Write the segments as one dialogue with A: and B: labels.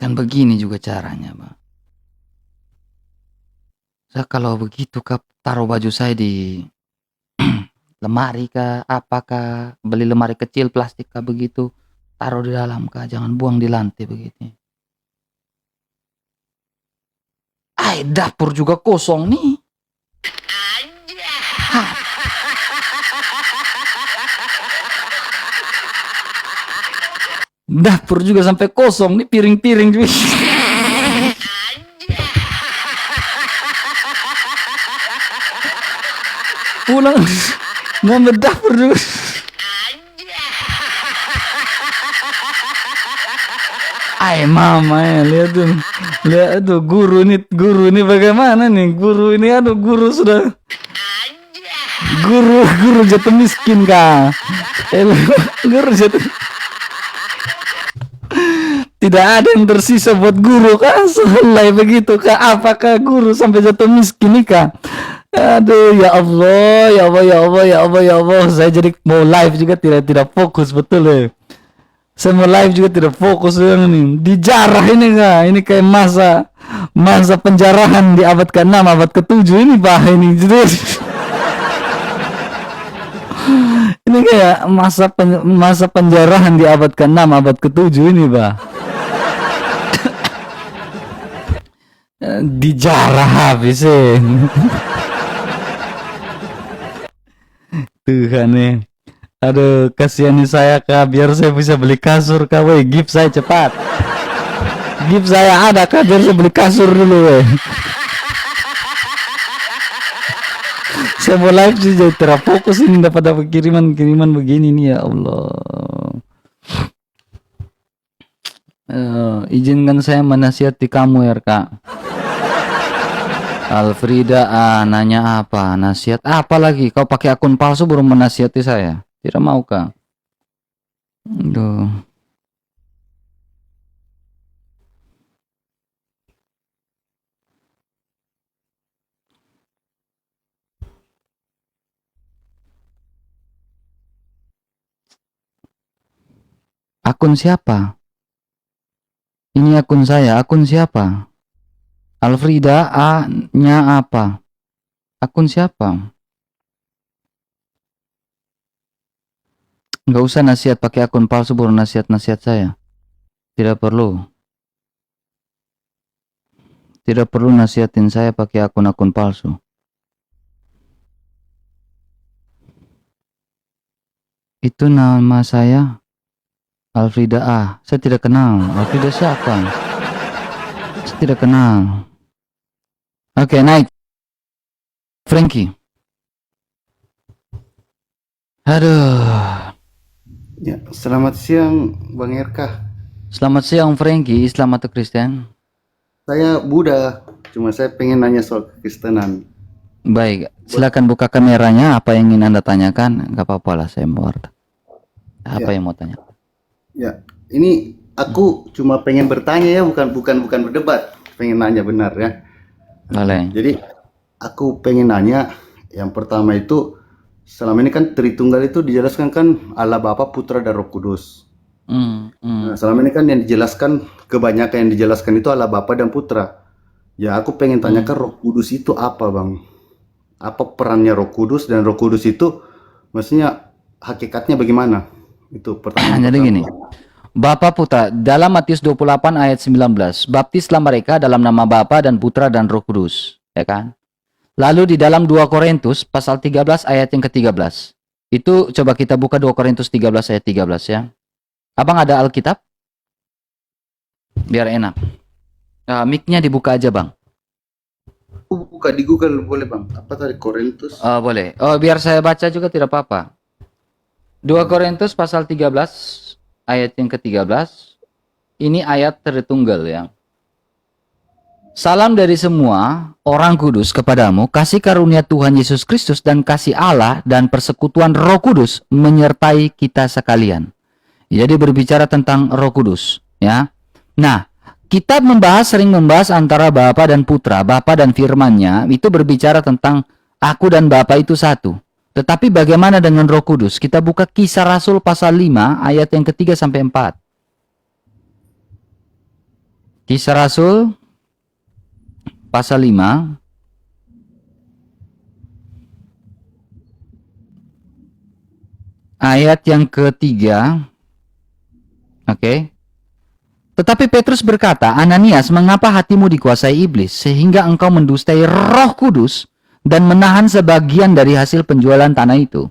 A: Kan begini juga caranya, Bang. Saya kalau begitu Kak, taruh baju saya di lemari kah, apakah, beli lemari kecil plastik kah begitu, taruh di dalam Kak, jangan buang di lantai begitu. Dapur juga kosong nih. Dapur juga sampai kosong nih, piring-piring juga. Pulang ngambil dapur juga. Mama lihat tuh guru ini bagaimana nih, guru sudah guru jatuh miskin Kak. Guru jatuh, tidak ada yang tersisa buat guru Kak, selai begitu Kak. Apakah guru sampai jatuh miskin nih Kak? Aduh, ya Allah, saya jadi mau live juga tidak fokus, betul ya. Saya mau live juga tidak fokus ini. Dijarah ini Kak. Ini kayak masa penjarahan di abad ke-6, abad ke-7 ini Pak. Ini kayak masa penjarahan di abad ke-6, abad ke-7 ini Pak. Dijarah habis Tuhan nih. Aduh, kasihani saya Kak, biar saya bisa beli kasur Kak. Weh, gift saya cepat. Gift saya ada Kak, biar saya beli kasur dulu weh. Saya mau live sih jadi terfokus ini, dapat kiriman begini nih, ya Allah. Izinkan saya menasihati kamu ya Kak. Alfrida nanya apa? Nasihat apa lagi? Kau pakai akun palsu baru menasihati saya? Tidak mau Kak? Aduh. Akun siapa? Ini akun saya. Akun siapa? Alfrida A-nya apa? Akun siapa? Nggak usah nasihat pakai akun palsu baru nasihat saya. Tidak perlu. Tidak perlu nasihatin saya pakai akun-akun palsu. Itu nama saya Alfrida A. Saya tidak kenal. Alfrida siapa? Saya tidak kenal. Oke, naik. Frankie. Aduh.
B: Ya, selamat siang Bang RK.
A: Selamat siang Frankie, Islam atau Kristen?
B: Saya Buddha, cuma saya pengen nanya soal kekristenan.
A: Baik, silakan buka kameranya. Apa yang ingin Anda tanyakan? Gak apa-apa lah, saya mau. Apa yang mau tanya?
B: Ya, ini aku cuma pengen bertanya ya, bukan berdebat. Pengen nanya benar ya.
A: Boleh.
B: Jadi aku pengen nanya, yang pertama itu, selama ini kan Tritunggal itu dijelaskan kan Allah Bapa, Putra dan Roh Kudus. Nah, selama ini kan yang dijelaskan, kebanyakan yang dijelaskan itu Allah Bapa dan Putra. Ya, aku pengen tanyakan Roh Kudus itu apa Bang? Apa perannya Roh Kudus, dan Roh Kudus itu maksudnya hakikatnya bagaimana? Itu pertanyaan.
A: Jadi gini, Bapa Putra, dalam Matius 28 ayat 19, baptislah mereka dalam nama Bapa dan Putra dan Roh Kudus, ya kan? Lalu di dalam 2 Korintus pasal 13 ayat yang ke-13. Itu coba kita buka 2 Korintus 13 ayat 13 ya. Abang ada Alkitab? Biar enak. Mic-nya dibuka aja Bang.
B: Buka di Google boleh Bang. Apa tadi Korintus?
A: Boleh. Biar saya baca juga tidak apa-apa. 2 Korintus pasal 13 ayat yang ke-13. Ini ayat Tritunggal ya. Salam dari semua orang kudus kepadamu, kasih karunia Tuhan Yesus Kristus dan kasih Allah dan persekutuan Roh Kudus menyertai kita sekalian. Jadi berbicara tentang Roh Kudus ya. Nah, kita sering membahas antara Bapa dan Putra, Bapa dan firman-Nya, itu berbicara tentang aku dan Bapa itu satu. Tetapi bagaimana dengan Roh Kudus? Kita buka Kisah Rasul pasal 5 ayat yang ke-3 sampai 4. Kisah Rasul pasal 5 ayat yang ketiga. Oke. Tetapi Petrus berkata, Ananias, mengapa hatimu dikuasai iblis sehingga engkau mendustai Roh Kudus dan menahan sebagian dari hasil penjualan tanah itu?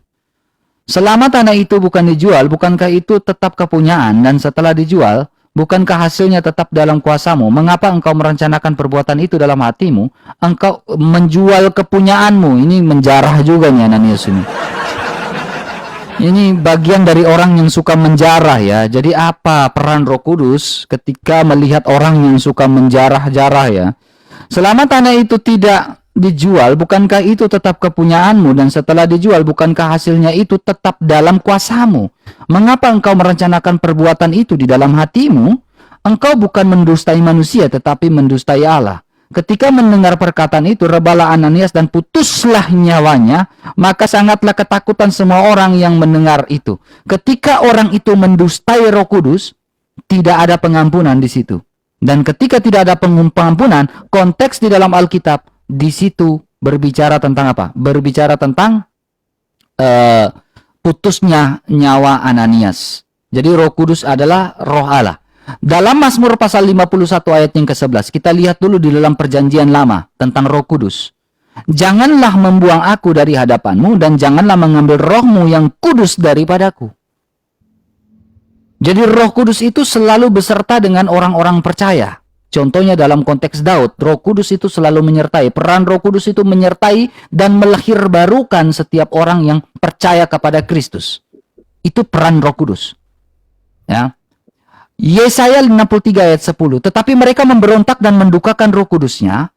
A: Selama tanah itu bukan dijual, bukankah itu tetap kepunyaan? Dan setelah dijual, bukankah hasilnya tetap dalam kuasamu? Mengapa engkau merencanakan perbuatan itu dalam hatimu? Engkau menjual kepunyaanmu. Ini menjarah juga nih Ananias ini. Ini bagian dari orang yang suka menjarah ya. Jadi apa peran Roh Kudus ketika melihat orang yang suka menjarah-jarah ya? Selama tanah itu tidak dijual, bukankah itu tetap kepunyaanmu? Dan setelah dijual, bukankah hasilnya itu tetap dalam kuasamu? Mengapa engkau merencanakan perbuatan itu di dalam hatimu? Engkau bukan mendustai manusia, tetapi mendustai Allah. Ketika mendengar perkataan itu, rebalah Ananias dan putuslah nyawanya. Maka sangatlah ketakutan semua orang yang mendengar itu. Ketika orang itu mendustai Roh Kudus, tidak ada pengampunan di situ. Dan ketika tidak ada pengampunan, konteks di dalam Alkitab di situ berbicara tentang apa? Berbicara tentang putusnya nyawa Ananias. Jadi Roh Kudus adalah Roh Allah. Dalam Mazmur pasal 51 ayat yang ke-11, kita lihat dulu di dalam perjanjian lama tentang Roh Kudus. Janganlah membuang aku dari hadapanmu dan janganlah mengambil rohmu yang kudus daripadaku. Jadi Roh Kudus itu selalu beserta dengan orang-orang percaya. Contohnya dalam konteks Daud, Roh Kudus itu selalu menyertai. Peran Roh Kudus itu menyertai dan melahirbarukan setiap orang yang percaya kepada Kristus. Itu peran Roh Kudus. Ya. Yesaya 53 ayat 10. Tetapi mereka memberontak dan mendukakan Roh Kudusnya,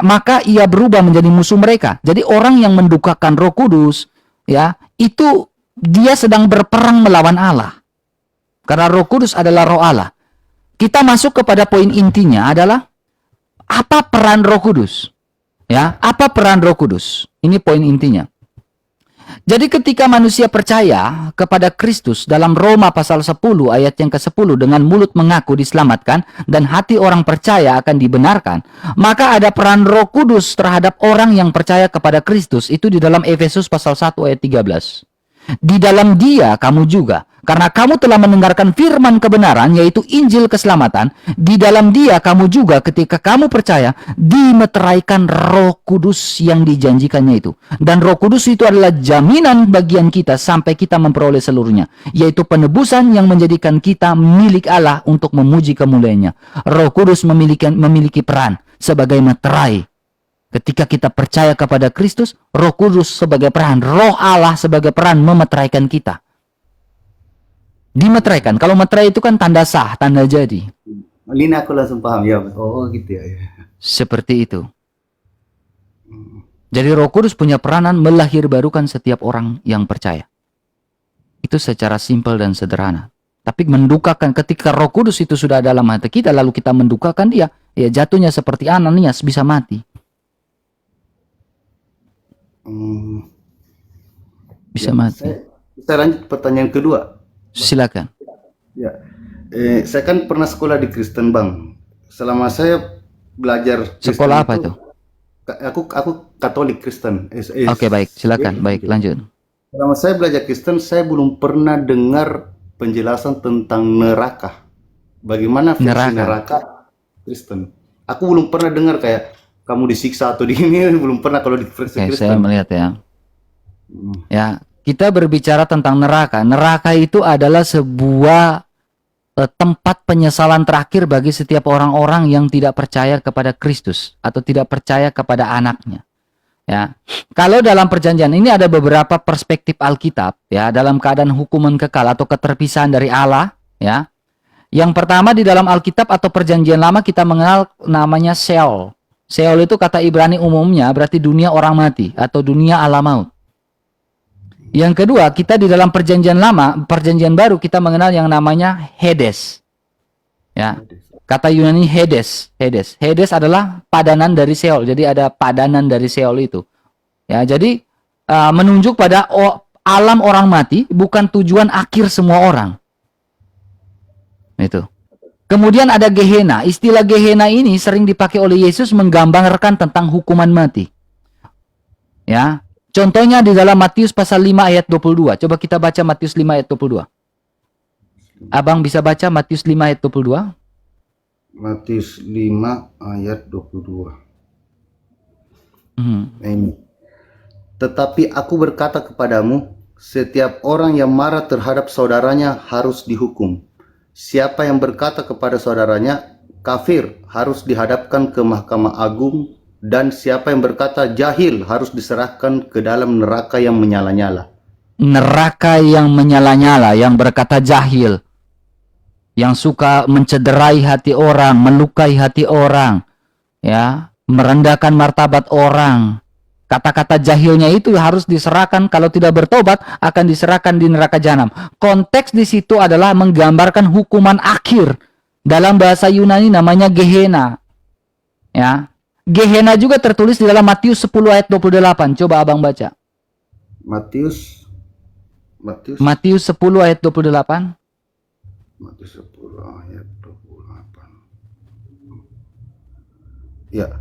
A: maka ia berubah menjadi musuh mereka. Jadi orang yang mendukakan Roh Kudus, ya, itu dia sedang berperang melawan Allah. Karena Roh Kudus adalah Roh Allah. Kita masuk kepada poin intinya adalah apa peran Roh Kudus? Ya, apa peran Roh Kudus? Ini poin intinya. Jadi ketika manusia percaya kepada Kristus dalam Roma pasal 10 ayat yang ke-10 dengan mulut mengaku diselamatkan dan hati orang percaya akan dibenarkan, maka ada peran Roh Kudus terhadap orang yang percaya kepada Kristus itu di dalam Efesus pasal 1 ayat 13. Di dalam Dia kamu juga, karena kamu telah mendengarkan firman kebenaran, yaitu Injil keselamatan. Di dalam Dia kamu juga ketika kamu percaya dimeteraikan Roh Kudus yang dijanjikannya itu. Dan Roh Kudus itu adalah jaminan bagian kita sampai kita memperoleh seluruhnya, yaitu penebusan yang menjadikan kita milik Allah untuk memuji kemuliaannya. Roh Kudus memiliki peran sebagai meterai. Ketika kita percaya kepada Kristus, Roh Kudus sebagai peran, Roh Allah sebagai peran memeteraikan kita. Dimeteraikan. Kalau meterai itu kan tanda sah, tanda jadi.
B: Ini aku langsung paham ya. Oh gitu ya.
A: Seperti itu. Jadi Roh Kudus punya peranan melahirbarukan setiap orang yang percaya. Itu secara simpel dan sederhana. Tapi mendukakan, ketika Roh Kudus itu sudah dalam hati kita, lalu kita mendukakan dia, ya jatuhnya seperti Ananias, bisa mati. Bisa mati.
B: Saya lanjut pertanyaan kedua.
A: Silakan.
B: Ya, saya kan pernah sekolah di Kristen, Bang. Selama saya belajar Kristen
A: Sekolah apa itu?
B: Aku Katolik Kristen.
A: Oke, baik, silakan. Baik, lanjut.
B: Selama saya belajar Kristen, saya belum pernah dengar penjelasan tentang neraka. Bagaimana fungsi neraka Kristen? Aku belum pernah dengar kayak kamu disiksa atau di ini, belum pernah kalau di Kristen.
A: Saya melihat ya. Ya, kita berbicara tentang neraka. Neraka itu adalah sebuah tempat penyesalan terakhir bagi setiap orang-orang yang tidak percaya kepada Kristus atau tidak percaya kepada anaknya. Ya. Kalau dalam perjanjian ini ada beberapa perspektif Alkitab ya, dalam keadaan hukuman kekal atau keterpisahan dari Allah, ya. Yang pertama di dalam Alkitab atau perjanjian lama kita mengenal namanya Sheol. Sheol itu kata Ibrani umumnya berarti dunia orang mati atau dunia ala maut. Yang kedua, kita di dalam perjanjian lama, perjanjian baru kita mengenal yang namanya Hades. Ya. Kata Yunani Hades. Hades adalah padanan dari Sheol. Jadi ada padanan dari Sheol itu. Ya, jadi menunjuk pada alam orang mati bukan tujuan akhir semua orang. Itu. Kemudian ada Gehenna. Istilah Gehenna ini sering dipakai oleh Yesus menggambarkan tentang hukuman mati. Ya. Contohnya di dalam Matius pasal 5 ayat 22. Coba kita baca Matius 5 ayat 22. Abang bisa baca Matius 5 ayat 22?
B: Matius 5 ayat 22.
A: Hmm.
B: Ini. Tetapi aku berkata kepadamu, setiap orang yang marah terhadap saudaranya harus dihukum. Siapa yang berkata kepada saudaranya, kafir, harus dihadapkan ke Mahkamah Agung, dan siapa yang berkata jahil harus diserahkan ke dalam neraka yang menyala-nyala.
A: Neraka yang menyala-nyala, yang berkata jahil, yang suka mencederai hati orang, melukai hati orang, ya, merendahkan martabat orang. Kata-kata jahilnya itu harus diserahkan, kalau tidak bertobat akan diserahkan di neraka jahanam. Konteks di situ adalah menggambarkan hukuman akhir. Dalam bahasa Yunani namanya Gehenna. Ya. Gehenna juga tertulis di dalam Matius 10 ayat 28. Coba Abang baca.
B: Matius
A: Matius 10 ayat 28.
B: Matius 10 ayat 28. Ya.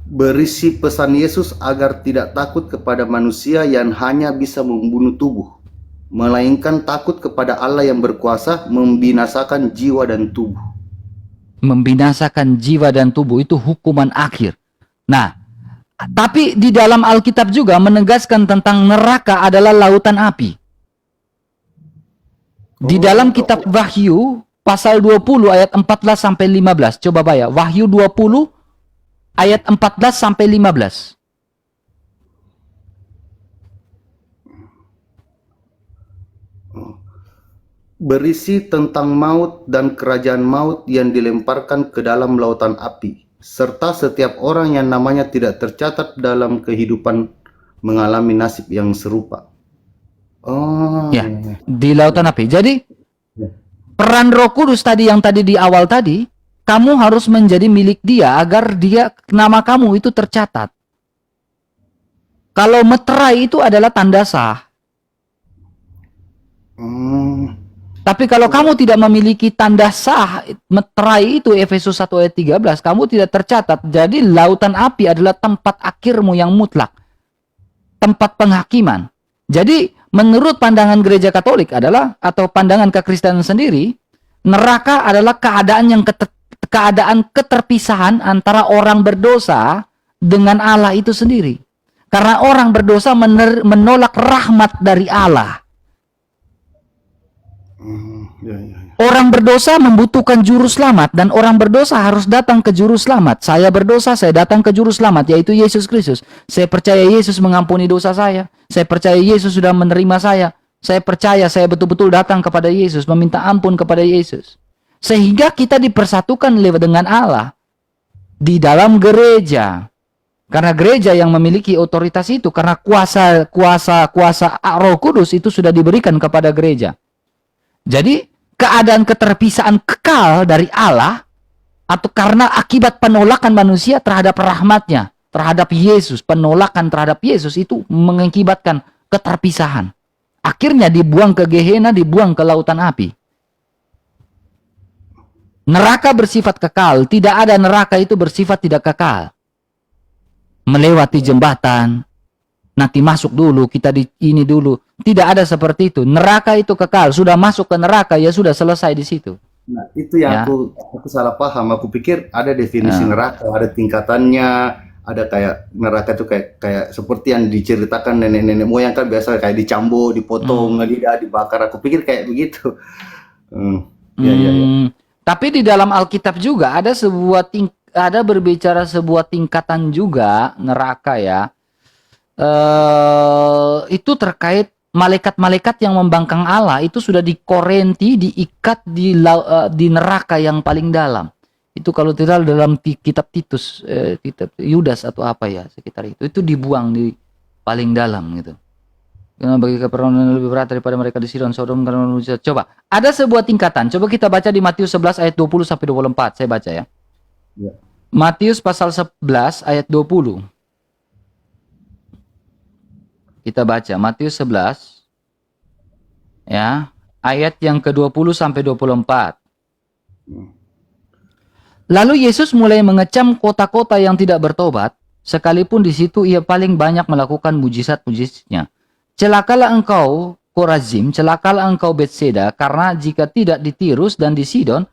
B: Berisi pesan Yesus agar tidak takut kepada manusia yang hanya bisa membunuh tubuh, melainkan takut kepada Allah yang berkuasa membinasakan jiwa dan tubuh.
A: Membinasakan jiwa dan tubuh itu hukuman akhir. Nah, tapi di dalam Alkitab juga menegaskan tentang neraka adalah lautan api. Di dalam kitab Wahyu pasal 20 ayat 14 sampai 15. Coba baca Wahyu 20 ayat 14 sampai 15.
B: Berisi tentang maut dan kerajaan maut yang dilemparkan ke dalam lautan api, serta setiap orang yang namanya tidak tercatat dalam kehidupan mengalami nasib yang serupa.
A: Ya, di lautan api. Jadi peran Roh Kudus tadi yang tadi di awal tadi, kamu harus menjadi milik dia agar dia, nama kamu itu tercatat. Kalau meterai itu adalah tanda sah. Tapi kalau kamu tidak memiliki tanda sah, meterai itu Efesus 1 ayat 13, kamu tidak tercatat. Jadi lautan api adalah tempat akhirmu yang mutlak. Tempat penghakiman. Jadi menurut pandangan gereja Katolik adalah, atau pandangan kekristenan sendiri, neraka adalah keadaan keterpisahan antara orang berdosa dengan Allah itu sendiri. Karena orang berdosa menolak rahmat dari Allah. Orang berdosa membutuhkan juru selamat, dan orang berdosa harus datang ke juru selamat. Saya berdosa, saya datang ke juru selamat, yaitu Yesus Kristus. Saya percaya Yesus mengampuni dosa saya. Saya percaya Yesus sudah menerima saya. Saya percaya saya betul-betul datang kepada Yesus, meminta ampun kepada Yesus. Sehingga kita dipersatukan dengan Allah di dalam gereja. Karena gereja yang memiliki otoritas itu, karena kuasa Roh Kudus itu sudah diberikan kepada gereja. Jadi keadaan keterpisaan kekal dari Allah, atau karena akibat penolakan manusia terhadap rahmatnya, terhadap Yesus, penolakan terhadap Yesus itu mengakibatkan keterpisahan. Akhirnya dibuang ke Gehenna, dibuang ke lautan api. Neraka bersifat kekal, tidak ada neraka itu bersifat tidak kekal. Melewati jembatan, nanti masuk dulu, kita di ini dulu. Tidak ada seperti itu. Neraka itu kekal. Sudah masuk ke neraka, ya sudah selesai di situ.
B: Nah, itu yang aku salah paham. Aku pikir ada definisi neraka, ada tingkatannya, ada kayak neraka itu kayak seperti yang diceritakan nenek-nenek moyang kan, biasa kayak dicambo, dipotong, lidah dibakar. Aku pikir kayak begitu. Ya.
A: Tapi di dalam Alkitab juga ada berbicara sebuah tingkatan juga neraka ya. Itu terkait malaikat-malaikat yang membangkang Allah itu sudah dikorenti, diikat di neraka yang paling dalam. Itu kalau tidak dalam kitab Titus, kitab Yudas atau apa ya sekitar itu dibuang di paling dalam gitu. Karena bagi keperluan lebih berat daripada mereka di Sidon, Sodom, karena manusia. Coba, ada sebuah tingkatan. Coba kita baca di Matius 11 ayat 20 sampai 24. Saya baca ya. Matius pasal 11 ayat 20. Kita baca Matius 11 ya, ayat yang ke-20 sampai 24. Lalu Yesus mulai mengecam kota-kota yang tidak bertobat, sekalipun di situ ia paling banyak melakukan mujizat-mujizatnya. Celakalah engkau, Korazim, celakalah engkau Betseda, karena jika tidak di Tirus dan di Sidon,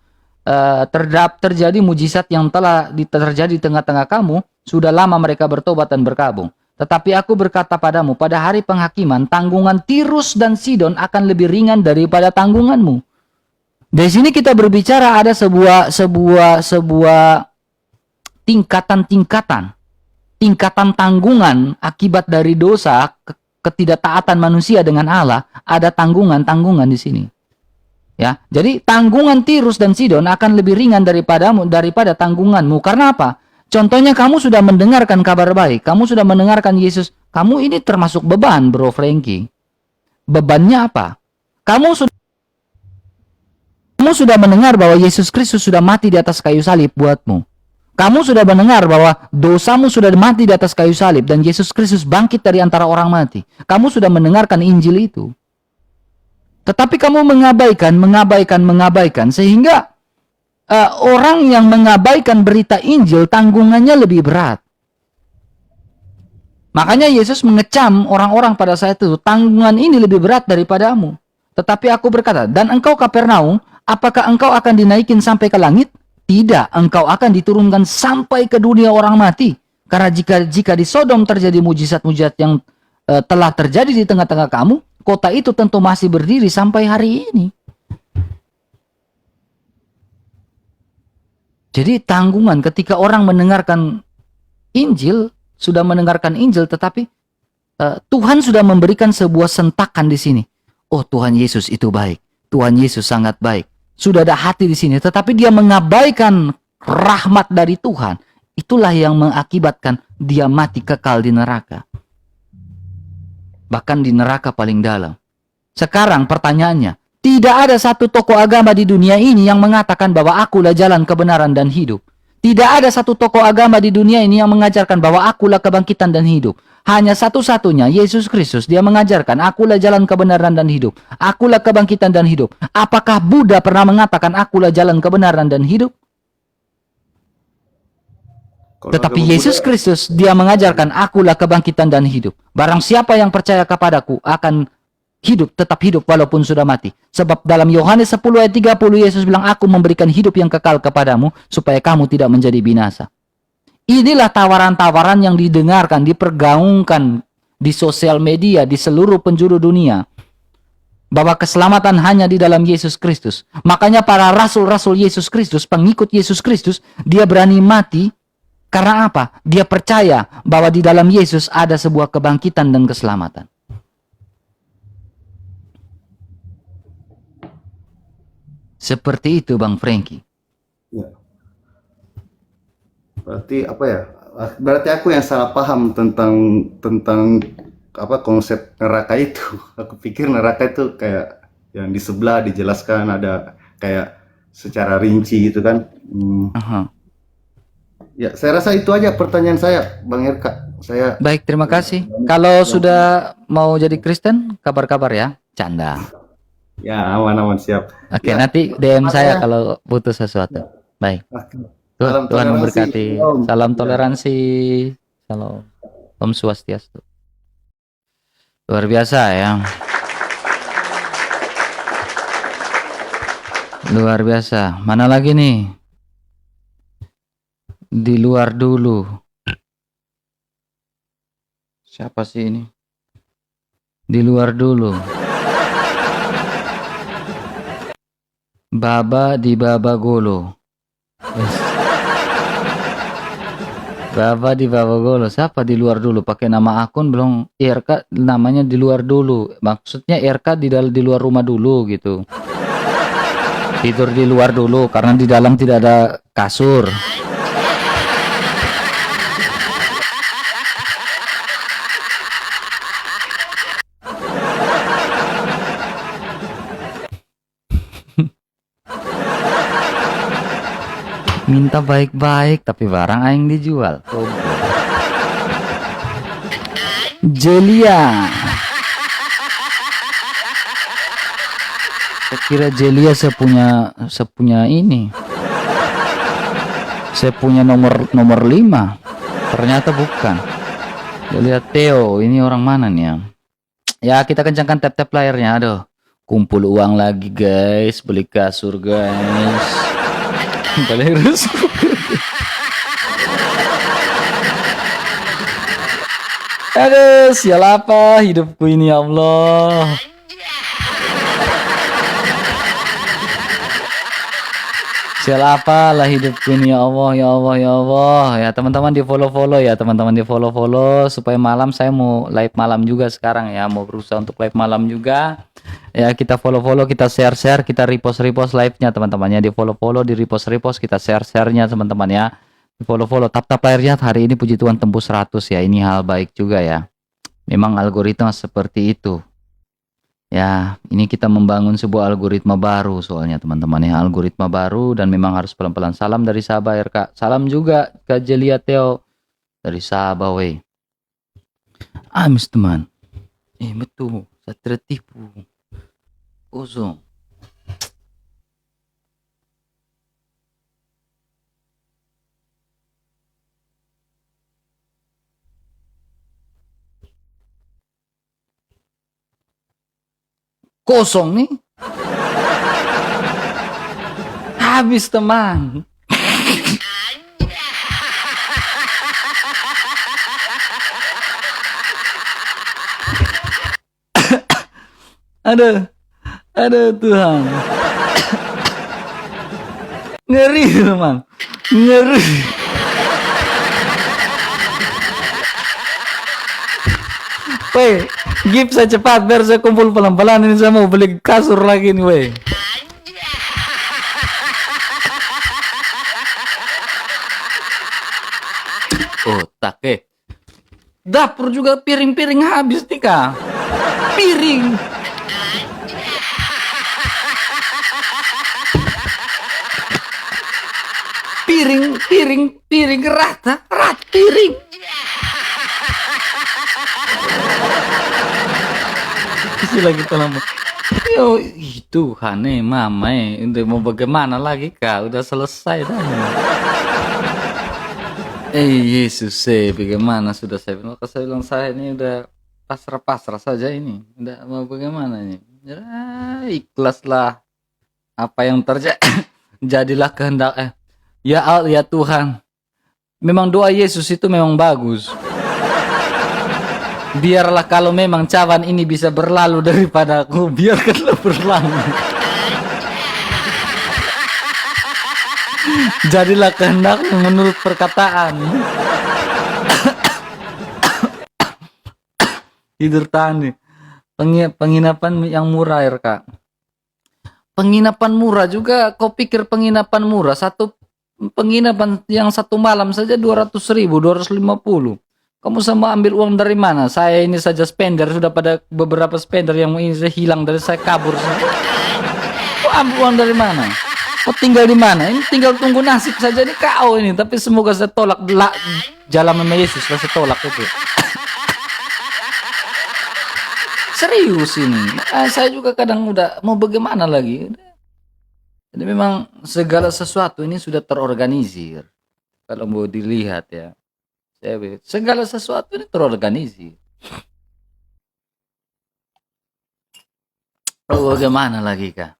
A: terjadi mujizat yang telah terjadi di tengah-tengah kamu, sudah lama mereka bertobat dan berkabung. Tetapi aku berkata padamu, pada hari penghakiman, tanggungan Tirus dan Sidon akan lebih ringan daripada tanggunganmu. Di sini kita berbicara ada sebuah tingkatan tanggungan akibat dari dosa, ketidaktaatan manusia dengan Allah, ada tanggungan di sini. Ya, jadi tanggungan Tirus dan Sidon akan lebih ringan daripada tanggunganmu. Karena apa? Contohnya kamu sudah mendengarkan kabar baik, kamu sudah mendengarkan Yesus, kamu ini termasuk beban, Bro Frankie. Bebannya apa? Kamu sudah mendengar bahwa Yesus Kristus sudah mati di atas kayu salib buatmu. Kamu sudah mendengar bahwa dosamu sudah mati di atas kayu salib dan Yesus Kristus bangkit dari antara orang mati. Kamu sudah mendengarkan Injil itu. Tetapi kamu mengabaikan sehingga orang yang mengabaikan berita Injil tanggungannya lebih berat. Makanya Yesus mengecam orang-orang pada saat itu, tanggungan ini lebih berat daripadamu. Tetapi aku berkata, dan engkau Kapernaum, apakah engkau akan dinaikin sampai ke langit? Tidak, engkau akan diturunkan sampai ke dunia orang mati. Karena jika di Sodom terjadi mujizat-mujizat yang telah terjadi di tengah-tengah kamu, kota itu tentu masih berdiri sampai hari ini. Jadi tanggungan ketika orang mendengarkan Injil, sudah mendengarkan Injil, tetapi Tuhan sudah memberikan sebuah sentakan di sini. Oh, Tuhan Yesus itu baik. Tuhan Yesus sangat baik. Sudah ada hati di sini, tetapi dia mengabaikan rahmat dari Tuhan. Itulah yang mengakibatkan dia mati kekal di neraka. Bahkan di neraka paling dalam. Sekarang pertanyaannya, tidak ada satu tokoh agama di dunia ini yang mengatakan bahwa akulah jalan kebenaran dan hidup. Tidak ada satu tokoh agama di dunia ini yang mengajarkan bahwa akulah kebangkitan dan hidup. Hanya satu-satunya, Yesus Kristus. Dia mengajarkan, akulah jalan kebenaran dan hidup. Akulah kebangkitan dan hidup. Apakah Buddha pernah mengatakan, akulah jalan kebenaran dan hidup? Tetapi Yesus Kristus, dia mengajarkan, akulah kebangkitan dan hidup. Barang siapa yang percaya kepadaku akan hidup, tetap hidup walaupun sudah mati. Sebab dalam Yohanes 10 ayat 30 Yesus bilang, aku memberikan hidup yang kekal kepadamu supaya kamu tidak menjadi binasa. Inilah tawaran-tawaran yang didengarkan, dipergaungkan di sosial media, di seluruh penjuru dunia. Bahwa keselamatan hanya di dalam Yesus Kristus. Makanya para rasul-rasul Yesus Kristus, pengikut Yesus Kristus, dia berani mati. Karena apa? Dia percaya bahwa di dalam Yesus ada sebuah kebangkitan dan keselamatan. Seperti itu Bang Frankie.
B: Ya. Berarti apa ya? Berarti aku yang salah paham tentang apa konsep neraka itu. Aku pikir neraka itu kayak yang di sebelah dijelaskan ada kayak secara rinci gitu kan. Ya, saya rasa itu aja pertanyaan saya, Bang Erka. Saya
A: baik, terima kasih. Kalau sudah mau jadi Kristen, kabar-kabar ya. Canda.
B: Ya, aman-aman siap.
A: Oke,
B: Ya,
A: nanti DM saya kalau butuh sesuatu. Baik.
B: salam
A: Tuhan
B: toleransi.
A: memberkati.
B: Om.
A: Salam toleransi. Salam. Om Swastiastu. Luar biasa ya. Luar biasa. Mana lagi nih? Di luar dulu. Siapa sih ini? Di luar dulu. Baba di Baba Golo. Baba di Baba Golo. Siapa di luar dulu? Pakai nama akun belum? IRK namanya di luar dulu. Maksudnya IRK di luar rumah dulu gitu. Tidur di luar dulu karena di dalam tidak ada kasur. Minta baik-baik tapi barang aing dijual. Jelia. Saya kira Jelia sepunya ini. Saya punya nomor 5. Ternyata bukan. Ya, lihat Theo, ini orang mana nih ya? Ya, kita kencangkan tap-tap layarnya. Aduh, kumpul uang lagi guys, beli kasur guys. Balik terus. Aduh, sial apa hidupku ini ya Allah. Sial apa lah hidupku ini ya Allah, ya Allah, ya Allah. Ya teman-teman di follow-follow ya, teman-teman di follow-follow supaya malam saya mau live malam juga sekarang ya, mau berusaha untuk live malam juga. Ya kita follow-follow, kita share-share, kita repost-repost live-nya teman-temannya, di follow-follow, di repost-repost, kita share-share-nya teman-teman ya. Di follow-follow, tap-tap layarnya hari ini puji Tuhan tembus 100 ya. Ini hal baik juga ya. Memang algoritma seperti itu. Ya, ini kita membangun sebuah algoritma baru soalnya teman-teman ya, algoritma baru dan memang harus pelan-pelan. Salam dari Sabah RK. Salam juga Kak Jelia Theo dari Sabah weh. Amis teman. Betul, saya tertipu. Kosong. Kosong nih. Habis teman. Aduh. Aduh Tuhan. Ngeri teman. Ngeri. Weh, give saya cepat biar saya kumpul pelan-pelan, ini saya mau beli kasur lagi nih weh. Otak dapur juga piring-piring habis nih kak. Piring. Piring rata piring. Lagi pelan. Yo, itu Hane mama udah mau bagaimana lagi kak? Udah selesai dah. Yesus bagaimana sudah saya bilang, maka saya bilang saya ini udah pasrah saja ini. Udah mau bagaimana ini? Ya, ikhlaslah apa yang terjadi. Jadilah kehendak ya Allah ya Tuhan. Memang doa Yesus itu memang bagus. Biarlah kalau memang cawan ini bisa berlalu daripada aku, biarkanlah berlalu. Jadilah kehendakmu menurut perkataan. Tidur tahan nih. Penginapan yang murah RK. Penginapan murah juga, kau pikir penginapan murah? Satu penginapan yang satu malam saja 200.000, 250. Kamu sama ambil uang dari mana? Saya ini saja spender, sudah pada beberapa spender yang ini hilang dari saya, kabur. Kau ambil uang dari mana? Kau tinggal di mana? Ini tinggal tunggu nasib saja ini kau ini. Tapi semoga saya tolak jalan sama Yesus, saya tolak itu. Serius ini. Saya juga kadang udah mau bagaimana lagi. Jadi memang segala sesuatu ini sudah terorganisir. Kalau mau dilihat ya. Segala sesuatu ini terorganisir. Bagaimana lagi kak?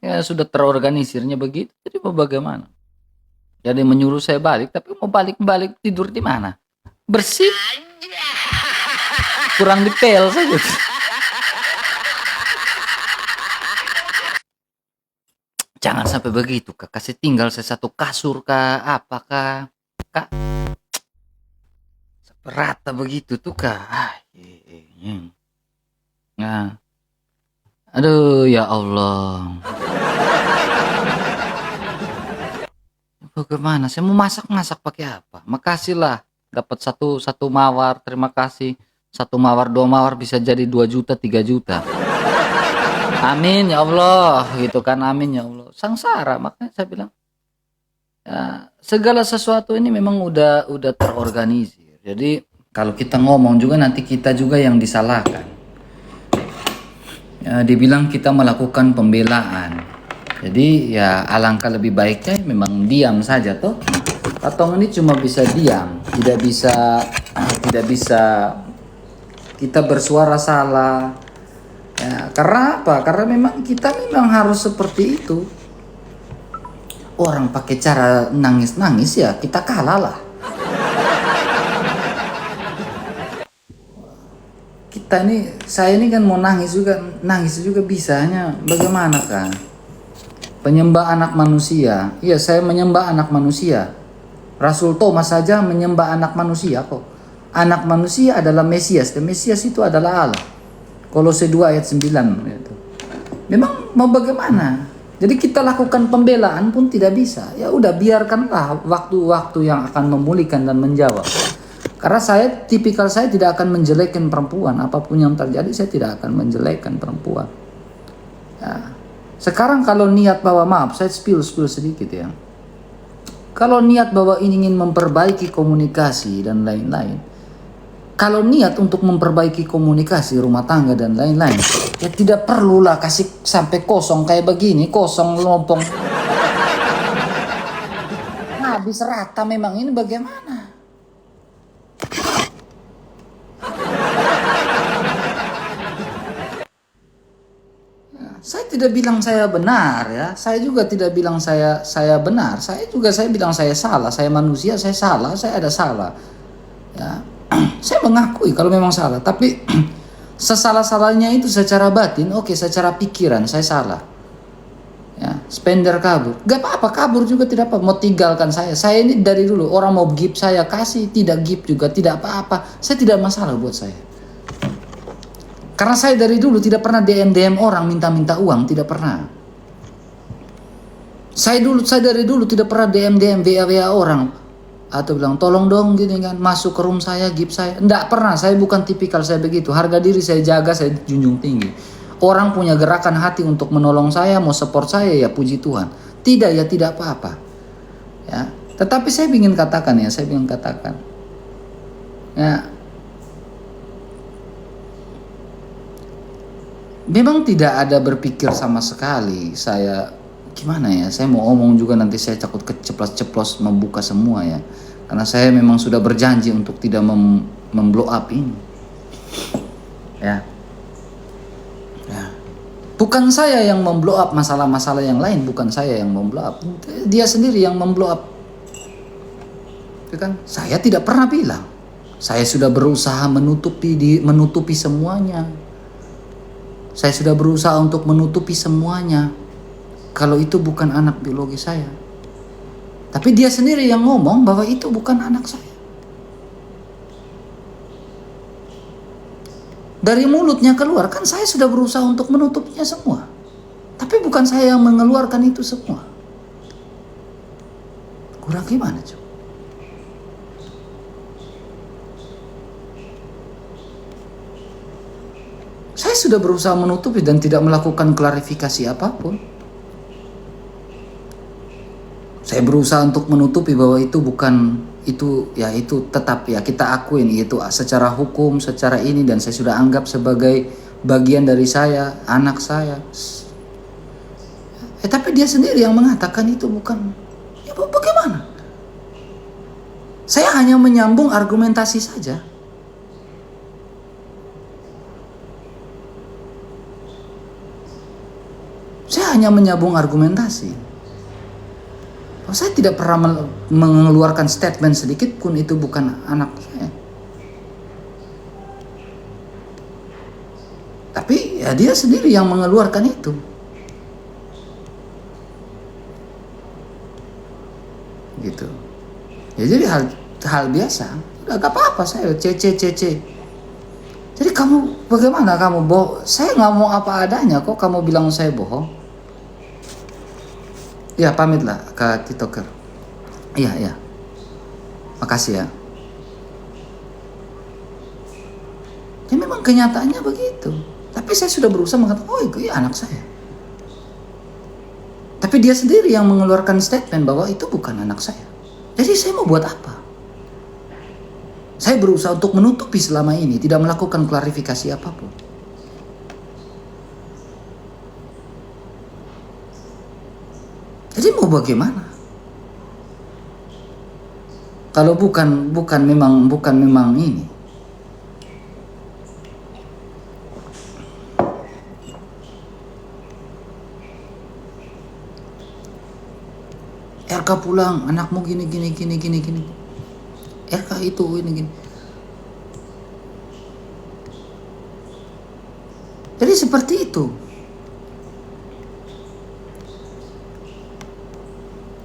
A: Ya sudah terorganisirnya begitu. Jadi mau bagaimana? Jadi menyuruh saya balik, tapi mau balik tidur di mana? Bersih? Kurang detail saja. Jangan sampai begitu kak. Kasih tinggal saya satu kasur kak, apakah kak? Rata begitu tuh kak. Nah, aduh ya Allah. Bagaimana? Saya mau masak pakai apa? Makasih lah. Dapat satu mawar, terima kasih. 1 mawar, 2 mawar bisa jadi 2 juta, 3 juta. Amin ya Allah, gitu kan, amin ya Allah. Sangsara, makanya saya bilang. Ya, segala sesuatu ini memang udah terorganisir. Jadi kalau kita ngomong juga nanti kita juga yang disalahkan. Ya, dibilang kita melakukan pembelaan. Jadi ya alangkah lebih baiknya memang diam saja toh. Katong ini cuma bisa diam, tidak bisa kita bersuara salah. Ya, karena apa? Karena memang kita memang harus seperti itu. Orang pakai cara nangis-nangis ya kita kalah lah. Saya ini kan mau nangis juga bisa, hanya bagaimana kan? Penyembah anak manusia. Iya, saya menyembah anak manusia. Rasul Thomas saja menyembah anak manusia kok. Anak manusia adalah Mesias, dan Mesias itu adalah Allah. Kolose 2 ayat 9 gitu. Memang mau bagaimana? Jadi kita lakukan pembelaan pun tidak bisa. Ya udah, biarkanlah waktu-waktu yang akan memulihkan dan menjawab. Karena tipikal saya tidak akan menjelekkan perempuan. Apapun yang terjadi saya tidak akan menjelekkan perempuan. Ya. Sekarang kalau niat bahwa, maaf saya spill sedikit ya. Kalau niat bahwa ingin memperbaiki komunikasi dan lain-lain. Kalau niat untuk memperbaiki komunikasi rumah tangga dan lain-lain. Ya tidak perlulah kasih sampai kosong kayak begini. Kosong lompong. Habis rata memang, ini bagaimana? Saya tidak bilang saya benar ya. Saya juga tidak bilang saya benar. Saya bilang saya salah. Saya manusia, saya salah, saya ada salah. Ya. Saya mengakui kalau memang salah, tapi sesalah-salahnya itu secara batin, oke, secara pikiran saya salah. Ya, spender kabur. Gak apa-apa, kabur juga tidak apa. Mau tinggalkan saya. Saya ini dari dulu orang mau give saya kasih, tidak give juga tidak apa-apa. Saya tidak masalah buat saya. Karena saya dari dulu tidak pernah DM orang minta uang, tidak pernah. Saya dari dulu tidak pernah DM WA orang atau bilang tolong dong gini kan, masuk ke room saya, give saya. Enggak pernah, saya bukan tipikal saya begitu. Harga diri saya jaga, saya junjung tinggi. Orang punya gerakan hati untuk menolong saya, mau support saya, ya puji Tuhan. Tidak ya tidak apa-apa. Ya, tetapi saya ingin katakan. Ya, memang tidak ada berpikir sama sekali saya gimana ya, saya mau omong juga nanti saya takut keceplos-ceplos membuka semua ya, karena saya memang sudah berjanji untuk tidak memblow up ini ya. Bukan saya yang memblow up masalah-masalah yang lain, bukan saya yang memblow up, dia sendiri yang memblow up ya kan. Saya tidak pernah bilang, saya sudah berusaha menutupi semuanya. Saya sudah berusaha untuk menutupi semuanya kalau itu bukan anak biologi saya. Tapi dia sendiri yang ngomong bahwa itu bukan anak saya. Dari mulutnya keluar, kan saya sudah berusaha untuk menutupinya semua. Tapi bukan saya yang mengeluarkan itu semua. Kurang gimana coba? Saya sudah berusaha menutupi dan tidak melakukan klarifikasi apapun. Saya berusaha untuk menutupi bahwa itu bukan itu tetap ya kita akuin itu secara hukum, secara ini, dan saya sudah anggap sebagai bagian dari saya, anak saya. Tapi dia sendiri yang mengatakan itu bukan. Ya bagaimana? Saya hanya menyambung argumentasi saja. Saya hanya menyambung argumentasi. Saya tidak pernah mengeluarkan statement sedikit pun itu bukan anak saya. Tapi ya dia sendiri yang mengeluarkan itu. Gitu. Ya jadi hal biasa. Udah gak apa-apa saya cece. Jadi kamu bagaimana kamu bohong? Saya nggak mau apa adanya kok kamu bilang saya bohong. Ya pamitlah ke TikToker. Iya. Makasih ya. Ya memang kenyataannya begitu. Tapi saya sudah berusaha mengatakan, oh itu ya anak saya. Tapi dia sendiri yang mengeluarkan statement bahwa itu bukan anak saya. Jadi saya mau buat apa? Saya berusaha untuk menutupi selama ini, tidak melakukan klarifikasi apapun. Jadi mau bagaimana? Kalau bukan memang ini. RK pulang, anakmu gini. RK itu ini gini. Jadi seperti itu.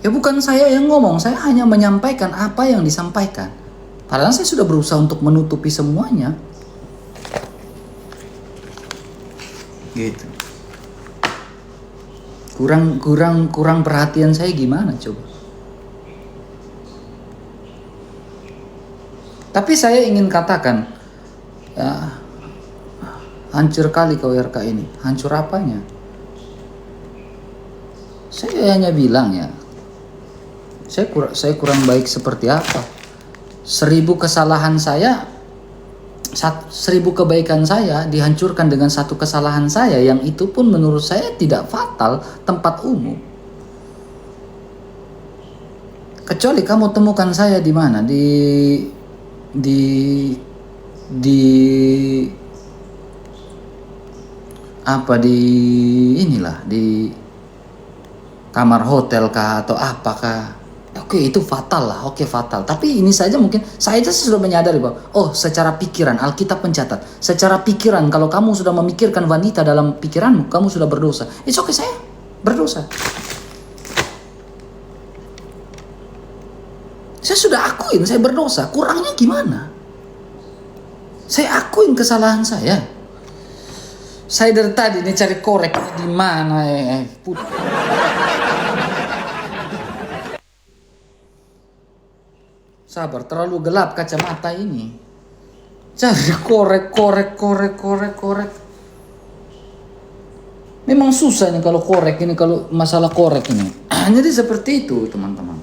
A: Ya bukan saya yang ngomong, saya hanya menyampaikan apa yang disampaikan. Padahal saya sudah berusaha untuk menutupi semuanya. Gitu. Kurang perhatian saya gimana coba. Tapi saya ingin katakan, ya, hancur kali kau RK ini. Hancur apanya? Saya hanya bilang ya, saya kurang baik seperti apa. 1000 kesalahan saya, 1000 kebaikan saya dihancurkan dengan 1 kesalahan saya, yang itu pun menurut saya tidak fatal, tempat umum. Kecuali kamu temukan saya di mana? Di inilah, di kamar hotel kah atau apakah. Oke, itu fatal lah. Oke, fatal. Tapi ini saja mungkin saya sudah menyadari bahwa secara pikiran Alkitab mencatat, secara pikiran kalau kamu sudah memikirkan wanita dalam pikiranmu, kamu sudah berdosa. It's okay, saya berdosa. Saya sudah akuin saya berdosa. Kurangnya gimana? Saya akuin kesalahan saya. Saya dari tadi ini cari korek di mana Sabar, terlalu gelap kacamata ini. Cari korek. Memang susah nih kalau korek ini, kalau masalah korek ini. Jadi seperti itu, teman-teman.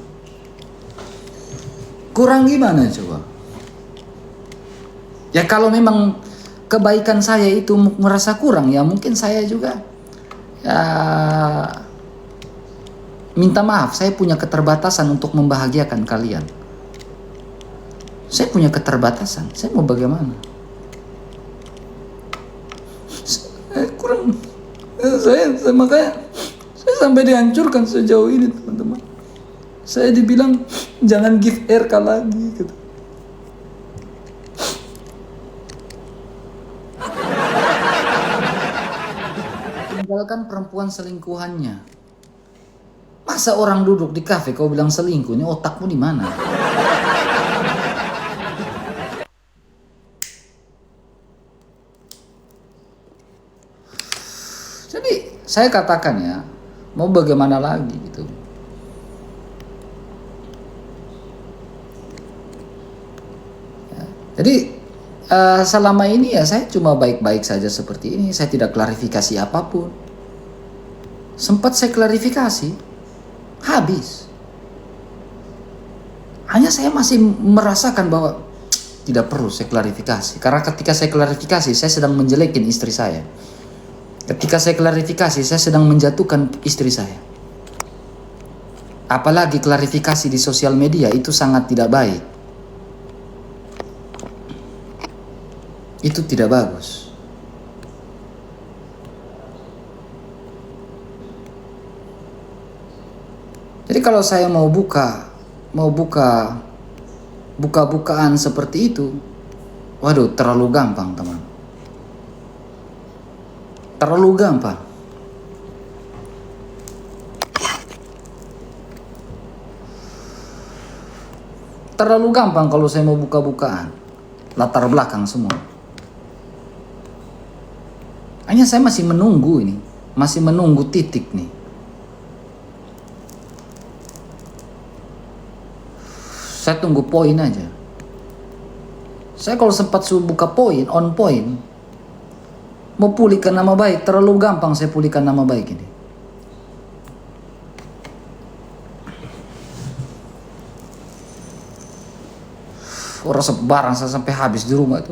A: Kurang gimana coba? Ya kalau memang kebaikan saya itu merasa kurang, ya mungkin saya juga ya minta maaf, saya punya keterbatasan untuk membahagiakan kalian. Saya punya keterbatasan. Saya mau bagaimana? Makanya saya sampai dihancurkan sejauh ini, teman-teman. Saya dibilang jangan give RK lagi gitu. Tinggalkan perempuan selingkuhannya. Masa orang duduk di kafe kau bilang selingkuh? Ini otakmu di mana? Jadi saya katakan ya, mau bagaimana lagi gitu. Ya, jadi selama ini ya saya cuma baik-baik saja seperti ini. Saya tidak klarifikasi apapun. Sempat saya klarifikasi, habis. Hanya saya masih merasakan bahwa tidak perlu saya klarifikasi. Karena ketika saya klarifikasi, saya sedang menjelekin istri saya. Ketika saya klarifikasi, saya sedang menjatuhkan istri saya. Apalagi klarifikasi di sosial media itu sangat tidak baik. Itu tidak bagus. Jadi kalau saya mau buka-bukaan seperti itu, waduh, terlalu gampang, teman. Terlalu gampang. Terlalu gampang kalau saya mau buka-bukaan. Latar belakang semua. Hanya saya masih menunggu ini. Masih menunggu titik nih. Saya tunggu poin aja. Saya kalau sempat buka poin, on point, mau pulihkan nama baik, terlalu gampang saya pulihkan nama baik ini. Orang sebarang saya sampai habis di rumah itu.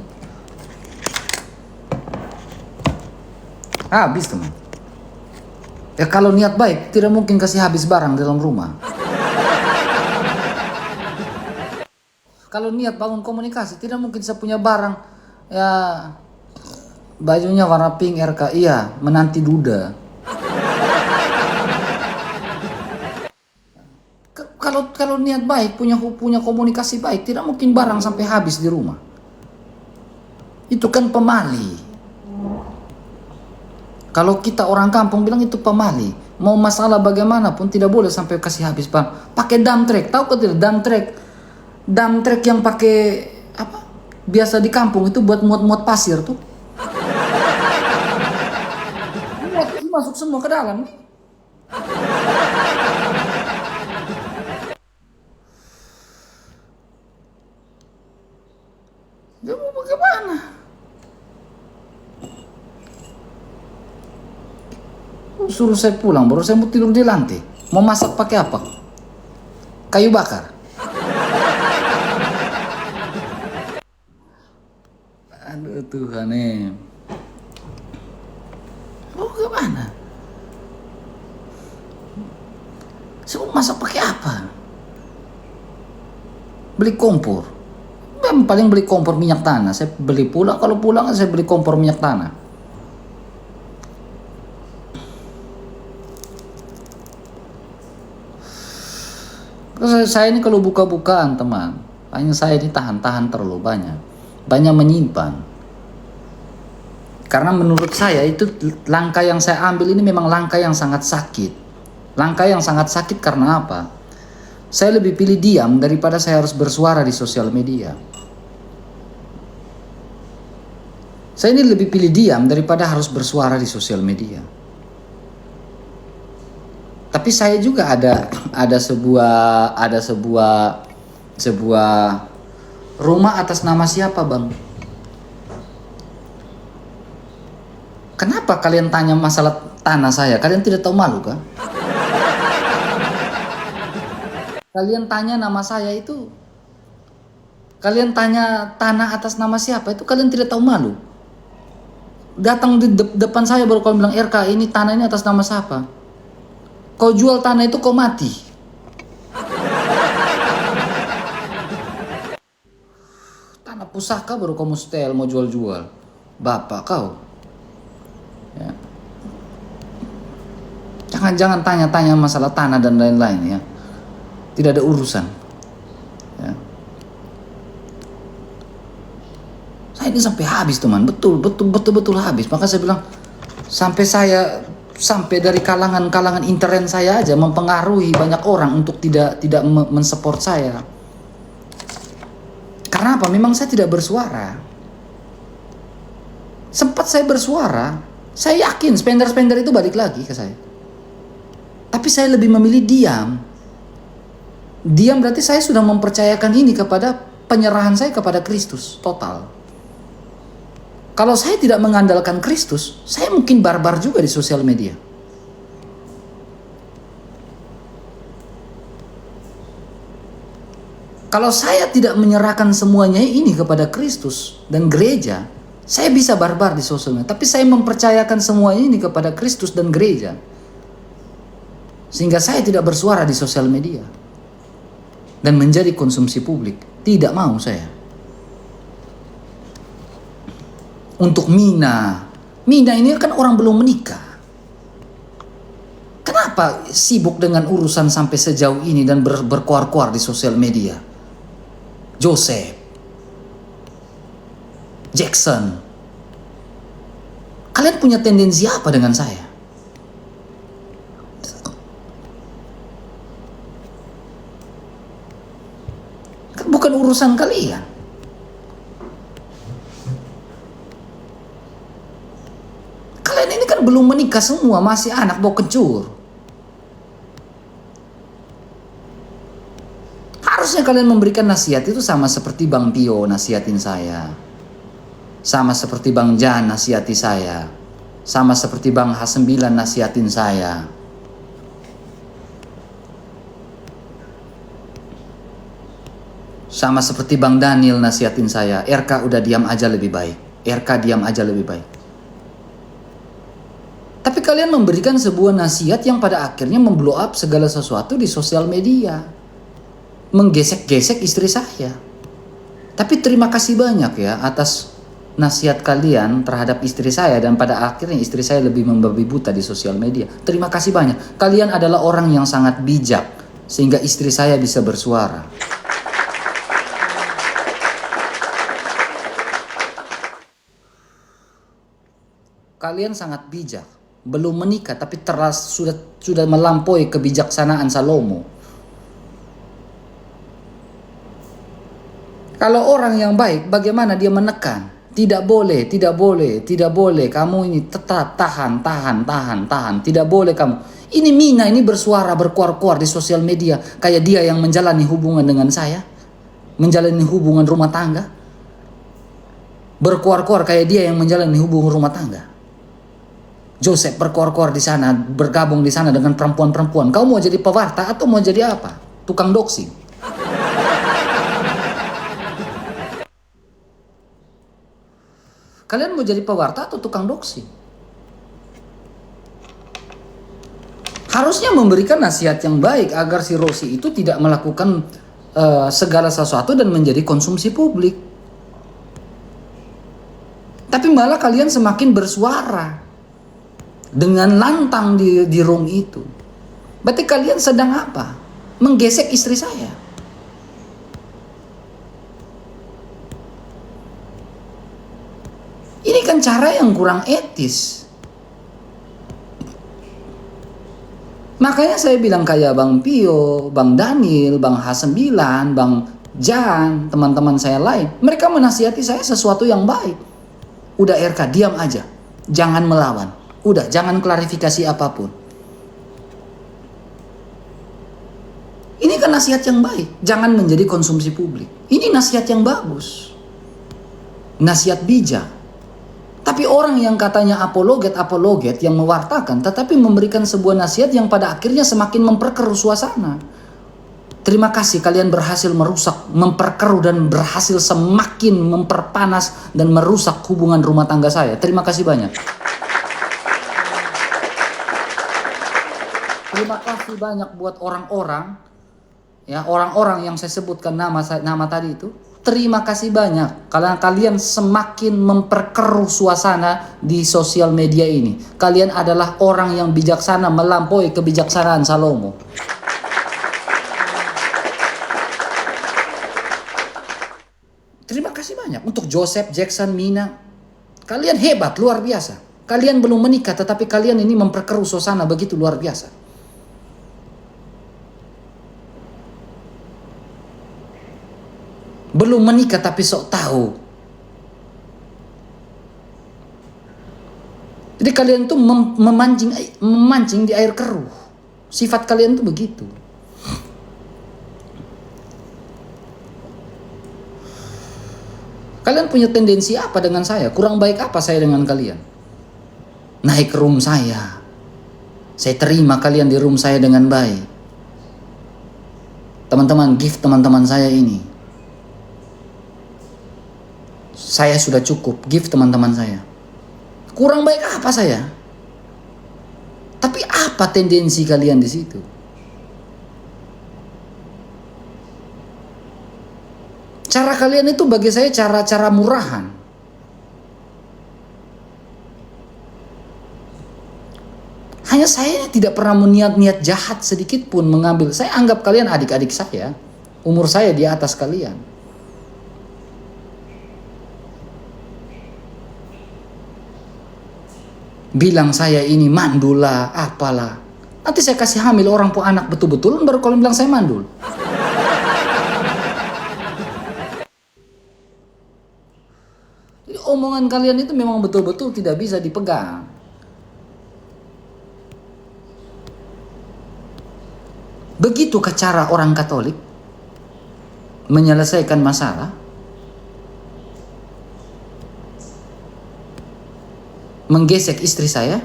A: Habis, teman. Ya kalau niat baik, tidak mungkin kasih habis barang dalam rumah. Kalau niat bangun komunikasi, tidak mungkin saya punya barang, ya bajunya warna pink RK, iya, menanti duda. Kalau niat baik, punya komunikasi baik, tidak mungkin barang sampai habis di rumah. Itu kan pemali. Kalau kita orang kampung bilang itu pemali. Mau masalah bagaimanapun tidak boleh sampai kasih habis barang. Pakai dump truck, tahu kan tidak dump truck? Dump truck yang pakai apa? Biasa di kampung itu buat muat-muat pasir tuh. Muat masuk semua ke dalam. Dia mau bagaimana? Suruh saya pulang, baru saya mau tidur di lantai. Mau masak pakai apa? Kayu bakar. Aduh Tuhan mau kemana? Saya mau masak pakai apa? Beli kompor. Paling beli kompor minyak tanah. Saya beli pulang, kalau pulang saya beli kompor minyak tanah. Saya ini kalau buka-bukaan teman, hanya saya ini tahan-tahan terlalu banyak menyimpan. Karena menurut saya itu langkah yang saya ambil ini memang langkah yang sangat sakit. Langkah yang sangat sakit karena apa? Saya lebih pilih diam daripada saya harus bersuara di sosial media. Saya ini lebih pilih diam daripada harus bersuara di sosial media. Tapi saya juga ada sebuah rumah atas nama siapa, Bang? Kenapa kalian tanya masalah tanah saya? Kalian tidak tahu malu kah? Kalian tanya nama saya itu, kalian tanya tanah atas nama siapa itu, kalian tidak tahu malu. Datang di depan saya baru kalian bilang, RK ini tanah ini atas nama siapa? Kau jual tanah itu kau mati. Tanah pusaka baru kamu setel mau jual-jual. Bapak kau. Ya. Jangan tanya-tanya masalah tanah dan lain-lain ya. Tidak ada urusan. Ya. Saya ini sampai habis teman, betul habis. Maka saya bilang sampai dari kalangan intern saya aja mempengaruhi banyak orang untuk tidak mensupport saya. Karena apa? Memang saya tidak bersuara. Sempat saya bersuara, saya yakin spender itu balik lagi ke saya. Tapi saya lebih memilih diam. Diam berarti saya sudah mempercayakan ini kepada penyerahan saya kepada Kristus total. Kalau saya tidak mengandalkan Kristus, saya mungkin barbar juga di sosial media. Kalau saya tidak menyerahkan semuanya ini kepada Kristus dan gereja, saya bisa barbar di sosial media. Tapi saya mempercayakan semua ini kepada Kristus dan gereja. Sehingga saya tidak bersuara di sosial media. Dan menjadi konsumsi publik. Tidak mau saya. Untuk Mina ini kan orang belum menikah. Kenapa sibuk dengan urusan sampai sejauh ini dan berkuar-kuar di sosial media? Joseph, Jackson, kalian punya tendensi apa dengan saya? Kan bukan urusan kalian. Ini kan belum menikah semua, masih anak bau kencur. Harusnya kalian memberikan nasihat itu sama seperti Bang Tio nasihatin saya. Sama seperti Bang Jan nasihati saya. Sama seperti Bang H9 nasihatin saya. Sama seperti Bang Daniel nasihatin saya. RK udah diam aja lebih baik. RK diam aja lebih baik. Tapi kalian memberikan sebuah nasihat yang pada akhirnya memblow up segala sesuatu di sosial media. Menggesek-gesek istri saya. Tapi terima kasih banyak ya atas nasihat kalian terhadap istri saya, dan pada akhirnya istri saya lebih membabi buta di sosial media. Terima kasih banyak. Kalian adalah orang yang sangat bijak sehingga istri saya bisa bersuara. Kalian sangat bijak. Belum menikah tapi sudah melampaui kebijaksanaan Salomo. Kalau orang yang baik, bagaimana dia menekan? Tidak boleh, tidak boleh, tidak boleh. Kamu ini tetap tahan. Tidak boleh kamu. Ini Mina ini bersuara, berkuar-kuar di sosial media. Kayak dia yang menjalani hubungan dengan saya. Menjalani hubungan rumah tangga. Berkuar-kuar kayak dia yang menjalani hubungan rumah tangga. Joseph berkuar-kuar di sana, bergabung di sana dengan perempuan-perempuan. Kau mau jadi pewarta atau mau jadi apa? Tukang doxing. Kalian mau jadi pewarta atau tukang doxing? Harusnya memberikan nasihat yang baik agar si Rosi itu tidak melakukan segala sesuatu dan menjadi konsumsi publik. Tapi malah kalian semakin bersuara dengan lantang di room itu. Berarti kalian sedang apa? Menggesek istri saya. Ini kan cara yang kurang etis. Makanya saya bilang kayak Bang Pio, Bang Daniel, Bang H9, Bang Jan, teman-teman saya lain. Mereka menasihati saya sesuatu yang baik. Udah RK, diam aja. Jangan melawan. Udah, jangan klarifikasi apapun. Ini kan nasihat yang baik. Jangan menjadi konsumsi publik. Ini nasihat yang bagus. Nasihat bijak. Tapi orang yang katanya apologet yang mewartakan, tetapi memberikan sebuah nasihat yang pada akhirnya semakin memperkeruh suasana. Terima kasih kalian berhasil merusak, memperkeruh dan berhasil semakin memperpanas dan merusak hubungan rumah tangga saya. Terima kasih banyak. Terima kasih banyak buat orang-orang, ya orang-orang yang saya sebutkan nama tadi itu. Terima kasih banyak karena kalian semakin memperkeruh suasana di sosial media ini. Kalian adalah orang yang bijaksana melampaui kebijaksanaan Salomo. Terima kasih banyak untuk Joseph, Jackson, Mina. Kalian hebat, luar biasa. Kalian belum menikah tetapi kalian ini memperkeruh suasana begitu luar biasa. Belum menikah tapi sok tahu. Jadi kalian tuh memancing di air keruh. Sifat kalian tuh begitu. Kalian punya tendensi apa dengan saya? Kurang baik apa saya dengan kalian? Naik ke room saya. Saya terima kalian di room saya dengan baik. Teman-teman, gift teman-teman saya ini. Saya sudah cukup, give teman-teman saya. Kurang baik apa saya? Tapi apa tendensi kalian di situ? Cara kalian itu bagi saya cara murahan. Hanya saya tidak pernah niat jahat sedikit pun mengambil. Saya anggap kalian adik-adik saya. Umur saya di atas kalian. Bilang saya ini mandul lah, apalah. Nanti saya kasih hamil orang pun anak betul-betul, baru kalian bilang saya mandul. Jadi omongan kalian itu memang betul-betul tidak bisa dipegang. Begitukah cara orang Katolik menyelesaikan masalah? Menggesek istri saya,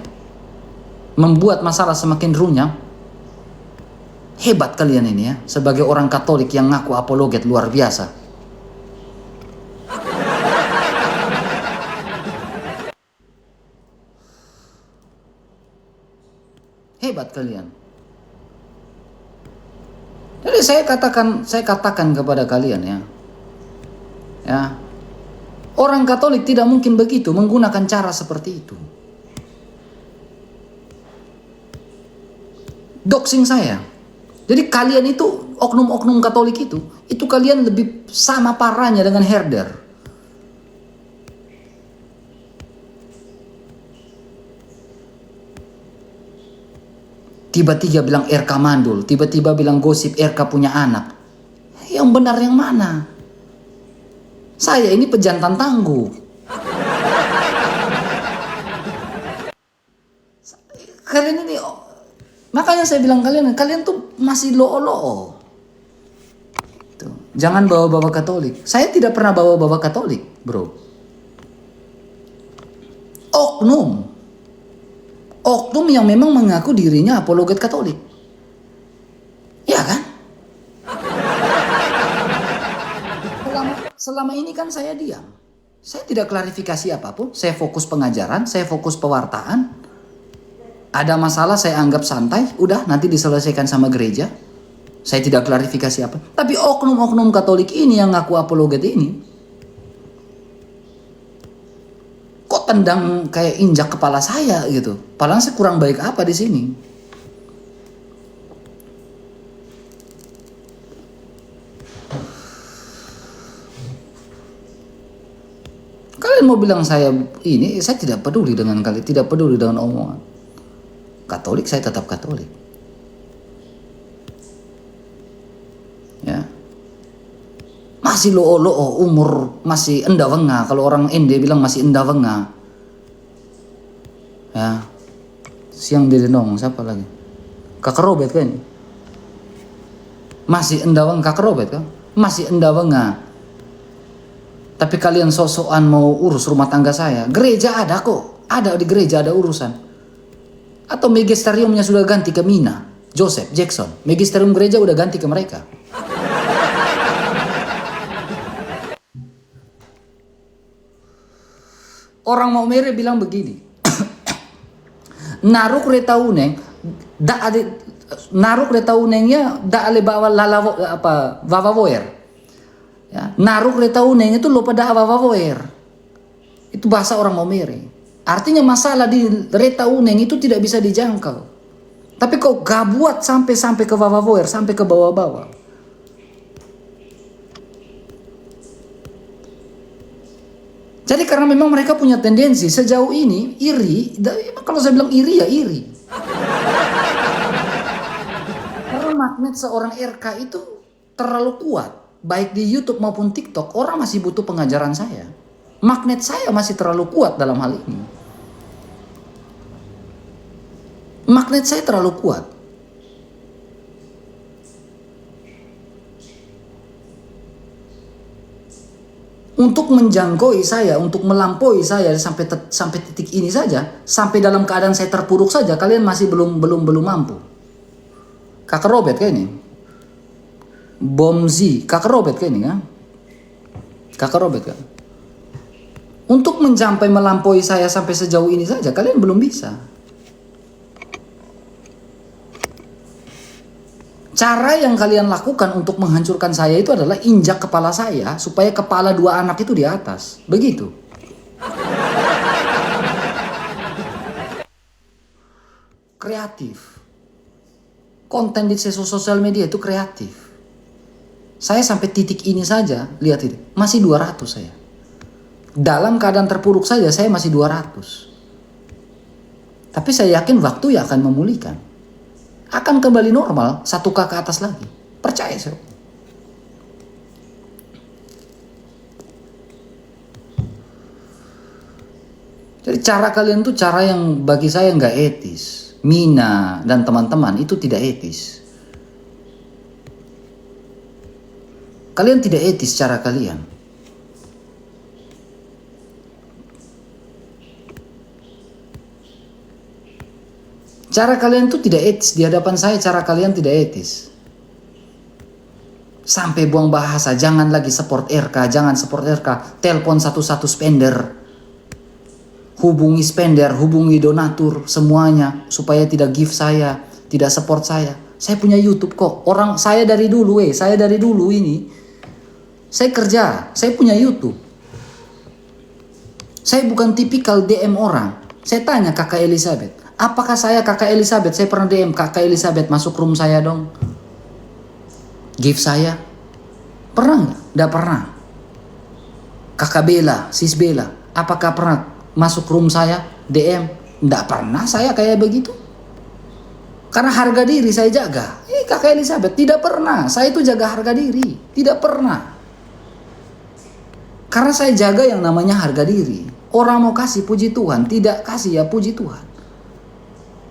A: membuat masalah semakin runyam. Hebat kalian ini ya, sebagai orang Katolik yang ngaku apologet luar biasa. Hebat kalian. Jadi saya katakan kepada kalian ya, Ya. Orang Katolik tidak mungkin begitu, menggunakan cara seperti itu. Doxing saya. Jadi kalian itu, oknum-oknum Katolik itu kalian lebih sama parahnya dengan herder. Tiba-tiba bilang RK mandul, tiba-tiba bilang gosip RK punya anak. Yang benar yang mana? Saya ini pejantan tangguh. Kalian ini, makanya saya bilang kalian tuh masih loo-loo. Jangan bawa-bawa Katolik. Saya tidak pernah bawa-bawa Katolik, bro. Oknum yang memang mengaku dirinya apologet Katolik. Ya kan? Selama ini kan saya diam. Saya tidak klarifikasi apapun. Saya fokus pengajaran, saya fokus pewartaan. Ada masalah saya anggap santai, udah nanti diselesaikan sama gereja. Saya tidak klarifikasi apa. Tapi oknum-oknum Katolik ini yang ngaku apologet ini, kok tendang kayak injak kepala saya gitu. Padahal saya kurang baik apa di sini. Kalian mau bilang saya ini, saya tidak peduli dengan kalian, tidak peduli dengan omongan. Katolik, saya tetap Katolik. Ya. Masih loo-loo, umur masih endawenga. Kalau orang Ende bilang masih endawenga. Ya. Siang direnong, siapa lagi? Kakak Robert kan? Masih endawenga, Kakak Robert kan? Masih endawenga. Tapi kalian sok-sokan mau urus rumah tangga saya. Gereja ada kok. Ada di gereja, ada urusan. Atau magisteriumnya sudah ganti ke Mina, Joseph, Jackson. Magisterium gereja udah ganti ke mereka. Orang mau mere bilang begini. Naruk retauneng, naruk retaunengnya da ale bawa lalawo apa vavavoer. Ya, naruk retauneng itu lupa dah vavavoer. Itu bahasa orang mau mere. Artinya masalah di retauneng itu tidak bisa dijangkau. Tapi kok gabuat sampai ke vavavoer, sampai ke bawah-bawah. Jadi karena memang mereka punya tendensi sejauh ini iri. Kalau saya bilang iri ya iri. Karena magnet seorang RK itu terlalu kuat. Baik di YouTube maupun TikTok, orang masih butuh pengajaran saya. Magnet saya masih terlalu kuat dalam hal ini. Magnet saya terlalu kuat. Untuk menjangkau saya, untuk melampaui saya sampai titik ini saja, sampai dalam keadaan saya terpuruk saja, kalian masih belum mampu. Kakak Robert kayak ini. Bomzi, Kakak Robert kayak ini kan? Kakak Robert kan? Untuk mencapai melampaui saya sampai sejauh ini saja, kalian belum bisa. Cara yang kalian lakukan untuk menghancurkan saya itu adalah injak kepala saya supaya kepala dua anak itu di atas. Begitu. Kreatif. Konten di sosial media itu kreatif. Saya sampai titik ini saja, lihat ini, masih 200 saya. Dalam keadaan terpuruk saja saya masih 200. Tapi saya yakin waktu yang akan memulihkan. Akan kembali normal, 1K ke atas lagi. Percaya saya. Jadi cara kalian tuh cara yang bagi saya nggak etis. Mina dan teman-teman itu tidak etis. Kalian tidak etis cara kalian. Cara kalian tuh tidak etis. Di hadapan saya cara kalian tidak etis. Sampai buang bahasa. Jangan lagi support RK. Jangan support RK. Telepon satu-satu spender. Hubungi spender. Hubungi donatur. Semuanya. Supaya tidak give saya. Tidak support saya. Saya punya YouTube kok. Orang saya dari dulu Saya dari dulu ini. Saya kerja, saya punya YouTube. Saya bukan tipikal DM orang. Saya tanya Kakak Elizabeth, apakah saya Kakak Elizabeth, saya pernah DM Kakak Elizabeth masuk room saya dong? Give saya? Pernah nggak? Nggak pernah. Kakak Bella, Sis Bella, apakah pernah masuk room saya DM? Nggak pernah saya kayak begitu. Karena harga diri saya jaga. Kakak Elizabeth, tidak pernah. Saya itu jaga harga diri. Tidak pernah. Karena saya jaga yang namanya harga diri. Orang mau kasih puji Tuhan, tidak kasih ya puji Tuhan.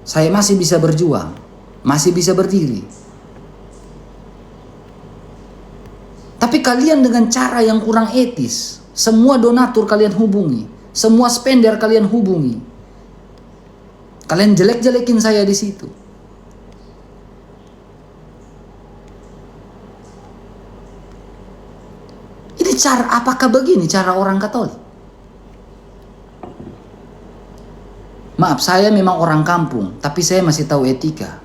A: Saya masih bisa berjuang, masih bisa berdiri. Tapi kalian dengan cara yang kurang etis, semua donatur kalian hubungi, semua spender kalian hubungi. Kalian jelek-jelekin saya di situ. Ini cara, apakah begini cara orang Katolik? Maaf, saya memang orang kampung, tapi saya masih tahu etika.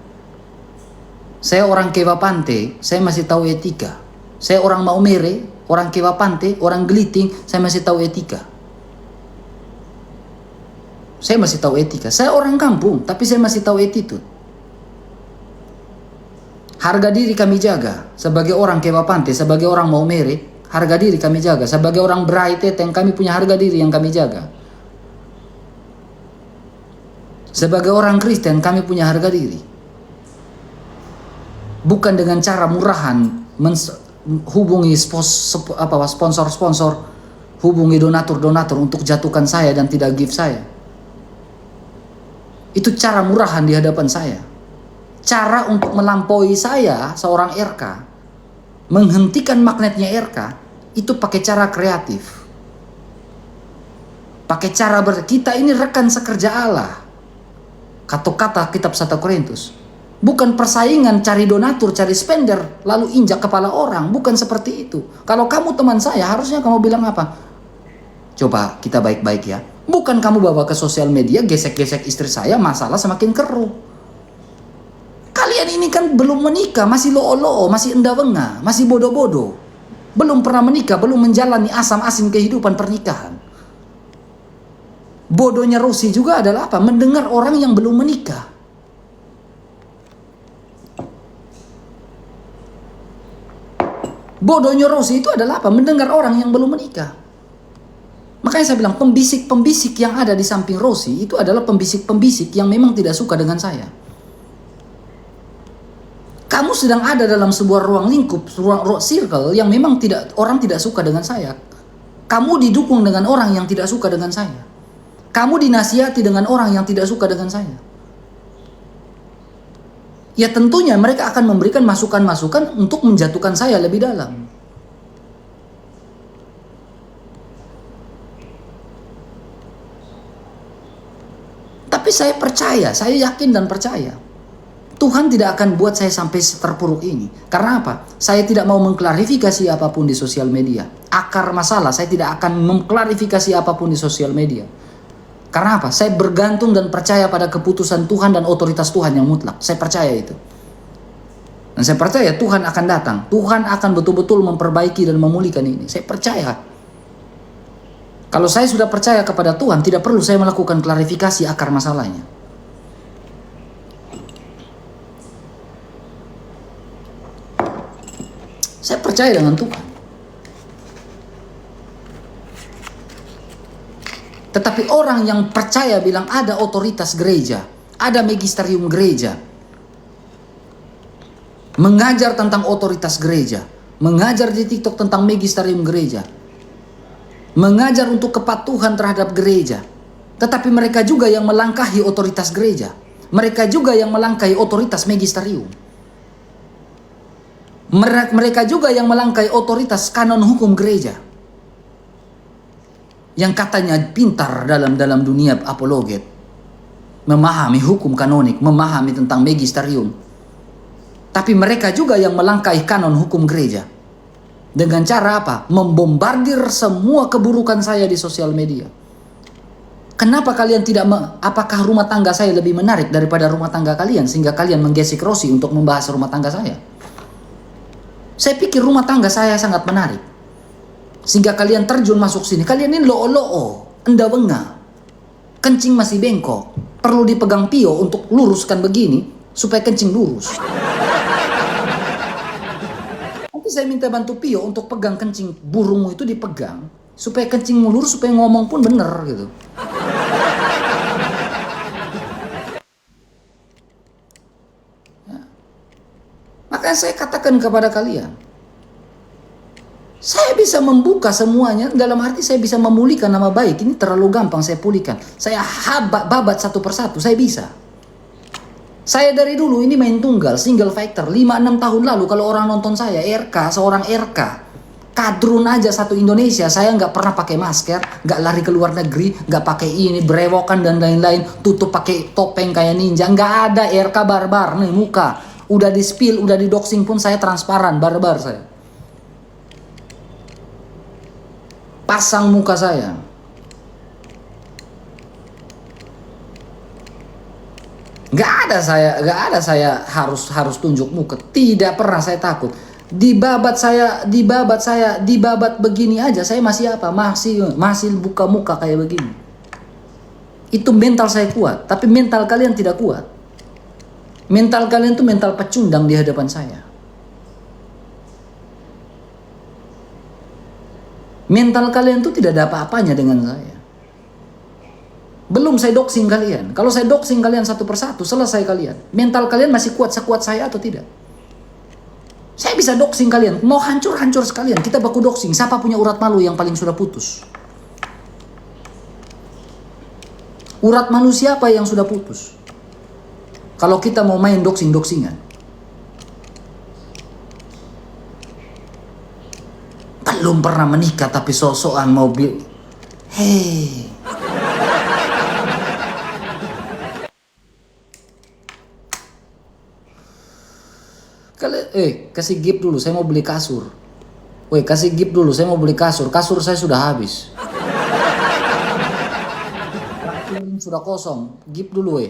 A: Saya orang Kewa Pante, saya masih tahu etika. Saya orang Maumere, orang Kewa Pante, orang Geliting, saya masih tahu etika. Saya masih tahu etika. Saya orang kampung, tapi saya masih tahu attitude. Harga diri kami jaga. Sebagai orang Kewa Pante, sebagai orang Maumere, harga diri kami jaga. Sebagai orang Braiteteng, kami punya harga diri yang kami jaga. Sebagai orang Kristen kami punya harga diri. Bukan dengan cara murahan hubungi sponsor-sponsor, hubungi donatur-donatur untuk jatuhkan saya dan tidak give saya. Itu cara murahan di hadapan saya. Cara untuk melampaui saya seorang RK, menghentikan magnetnya RK, itu pakai cara kreatif. Pakai cara kita ini rekan sekerja Allah. Kata kitab 1 Korintus. Bukan persaingan cari donatur, cari spender, lalu injak kepala orang. Bukan seperti itu. Kalau kamu teman saya, harusnya kamu bilang apa? Coba kita baik-baik ya. Bukan kamu bawa ke sosial media, gesek-gesek istri saya, masalah semakin keruh. Kalian ini kan belum menikah, masih lo-lo, masih endawenga, masih bodoh-bodoh. Belum pernah menikah, belum menjalani asam-asin kehidupan pernikahan. Bodohnya Rosi juga adalah apa? Mendengar orang yang belum menikah. Bodohnya Rosi itu adalah apa? Mendengar orang yang belum menikah. Makanya saya bilang pembisik-pembisik yang ada di samping Rosi itu adalah pembisik-pembisik yang memang tidak suka dengan saya. Kamu sedang ada dalam sebuah ruang lingkup, ruang circle yang memang orang tidak suka dengan saya. Kamu didukung dengan orang yang tidak suka dengan saya. Kamu dinasihati dengan orang yang tidak suka dengan saya. Ya tentunya mereka akan memberikan masukan-masukan untuk menjatuhkan saya lebih dalam. Tapi saya percaya, saya yakin dan percaya. Tuhan tidak akan buat saya sampai terpuruk ini. Karena apa? Saya tidak mau mengklarifikasi apapun di sosial media. Akar masalah, saya tidak akan mengklarifikasi apapun di sosial media. Karena apa? Saya bergantung dan percaya pada keputusan Tuhan dan otoritas Tuhan yang mutlak. Saya percaya itu. Dan saya percaya Tuhan akan datang. Tuhan akan betul-betul memperbaiki dan memulihkan ini. Saya percaya. Kalau saya sudah percaya kepada Tuhan, tidak perlu saya melakukan klarifikasi akar masalahnya. Saya percaya dengan Tuhan. Tetapi orang yang percaya bilang ada otoritas gereja, ada magisterium gereja, mengajar tentang otoritas gereja, mengajar di TikTok tentang magisterium gereja, mengajar untuk kepatuhan terhadap gereja, tetapi mereka juga yang melangkahi otoritas gereja, mereka juga yang melangkahi otoritas magisterium, mereka juga yang melangkahi otoritas kanon hukum gereja. Yang katanya pintar dalam dunia apologet, memahami hukum kanonik, memahami tentang magisterium. Tapi mereka juga yang melangkahi kanon hukum gereja. Dengan cara apa? Membombardir semua keburukan saya di sosial media. Kenapa kalian tidak, apakah rumah tangga saya lebih menarik daripada rumah tangga kalian, sehingga kalian menggesek Rosi untuk membahas rumah tangga saya? Saya pikir rumah tangga saya sangat menarik. Sehingga kalian terjun masuk sini. Kalian ini lo'o-lo'o, enda wenga. Kencing masih bengkok. Perlu dipegang pio untuk luruskan begini, supaya kencing lurus. Nanti saya minta bantu pio untuk pegang kencing burungmu itu dipegang. Supaya kencingmu lurus, supaya ngomong pun bener gitu. Ya. Makanya saya katakan kepada kalian, saya bisa membuka semuanya, dalam arti saya bisa memulihkan nama baik. Ini terlalu gampang saya pulihkan. Saya babat satu persatu, saya bisa. Saya dari dulu ini main tunggal, single fighter. 5-6 tahun lalu kalau orang nonton saya, seorang RK. Kadrun aja satu Indonesia, saya nggak pernah pakai masker, nggak lari ke luar negeri, nggak pakai ini, berewokan dan lain-lain, tutup pakai topeng kayak ninja. Nggak ada RK barbar, nih muka. Udah di spill, udah di doxing pun saya transparan, barbar saya. Pasang muka saya. Gak ada saya harus tunjuk muka. Tidak pernah saya takut. Dibabat begini aja saya masih apa? Masih buka muka kayak begini. Itu mental saya kuat, tapi mental kalian tidak kuat. Mental kalian tuh mental pecundang di hadapan saya. Mental kalian tuh tidak ada apa-apanya dengan saya. Belum saya doxing kalian. Kalau saya doxing kalian satu persatu, selesai kalian. Mental kalian masih kuat sekuat saya atau tidak? Saya bisa doxing kalian. Mau hancur-hancur sekalian. Kita baku doxing. Siapa punya urat malu yang paling sudah putus? Urat malu siapa yang sudah putus? Kalau kita mau main doxing-doxingan. Belum pernah menikah tapi sosokan mobil. Hei. Kasih gift dulu, saya mau beli kasur. Kasih gift dulu, saya mau beli kasur. Kasur saya sudah habis. Sudah kosong. Gift dulu,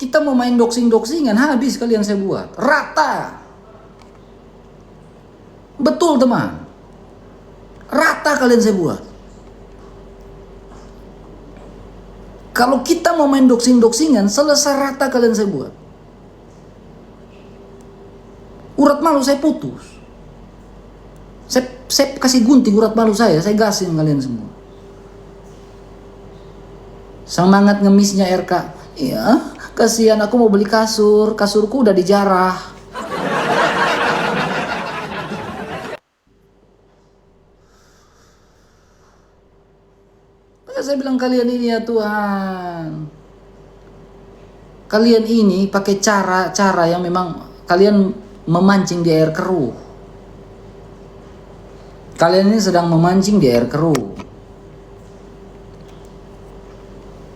A: Kita mau main doxing-doxingan, habis kalian saya buat. Rata. Betul teman. Rata kalian saya buat. Kalau kita mau main doxing-doxingan, selesai rata kalian saya buat. Urat malu saya putus. Saya kasih gunting urat malu saya gasin kalian semua. Semangat ngemisnya RK. Iya. Kasihan aku mau beli kasur, kasurku udah dijarah. Saya bilang kalian ini ya Tuhan. Kalian ini pakai cara yang memang kalian memancing di air keruh. Kalian ini sedang memancing di air keruh.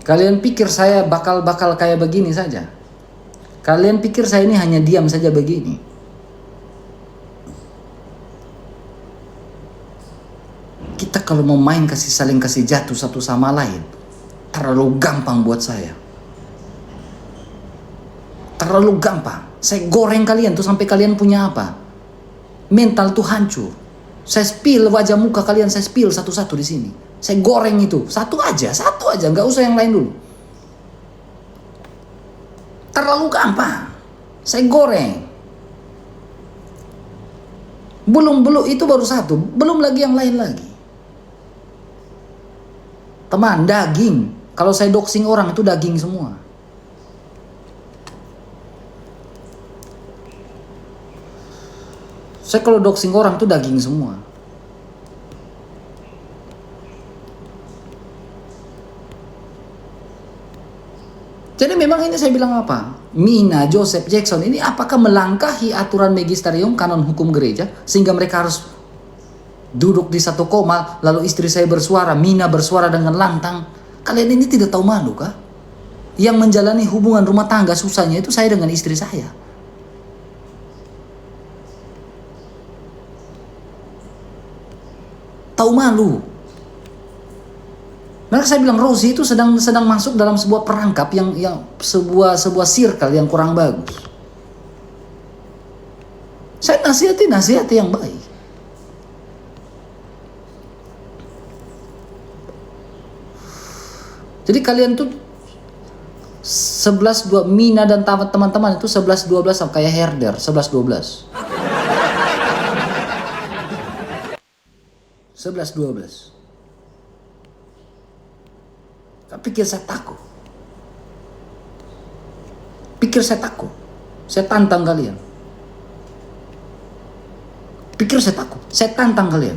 A: Kalian pikir saya bakal kayak begini saja? Kalian pikir saya ini hanya diam saja begini? Kita kalau mau main saling kasih jatuh satu sama lain, terlalu gampang buat saya. Terlalu gampang. Saya goreng kalian tuh sampai kalian punya apa? Mental tuh hancur. Saya spill wajah muka kalian, saya spill satu-satu di sini. Saya goreng itu, satu aja, nggak usah yang lain dulu. Terlalu gampang, saya goreng. Belum itu baru satu, belum lagi yang lain lagi. Teman, daging. Kalau saya doxing orang itu daging semua. Saya kalau doxing orang itu daging semua. Jadi memang ini saya bilang apa? Mina, Joseph, Jackson ini apakah melangkahi aturan magisterium kanon hukum gereja sehingga mereka harus duduk di satu koma lalu istri saya bersuara, Mina bersuara dengan lantang? Kalian ini tidak tahu malu kah? Yang menjalani hubungan rumah tangga susahnya itu saya dengan istri saya. Tahu malu. Maka saya bilang Rosie itu sedang masuk dalam sebuah perangkap yang sebuah circle yang kurang bagus. Saya nasihati yang baik. Jadi kalian tuh 11-12, Mina dan teman-teman itu 11-12 sama kayak herder, 11-12. 11-12. Tapi pikir saya takut. Saya tantang kalian. Pikir saya takut. Saya tantang kalian.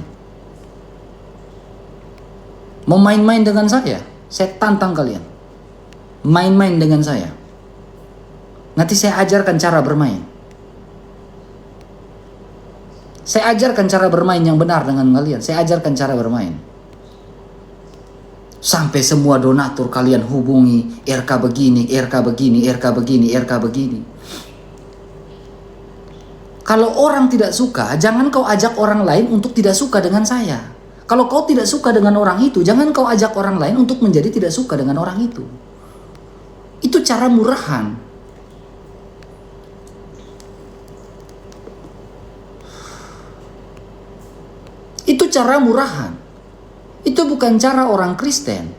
A: Mau main-main dengan saya tantang kalian. Main-main dengan saya. Nanti saya ajarkan cara bermain. Saya ajarkan cara bermain yang benar dengan kalian. Saya ajarkan cara bermain. Sampai semua donatur kalian hubungi, RK begini, RK begini, RK begini, RK begini. Kalau orang tidak suka, jangan kau ajak orang lain untuk tidak suka dengan saya. Kalau kau tidak suka dengan orang itu, jangan kau ajak orang lain untuk menjadi tidak suka dengan orang itu. Itu cara murahan. Itu cara murahan. Itu bukan cara orang Kristen.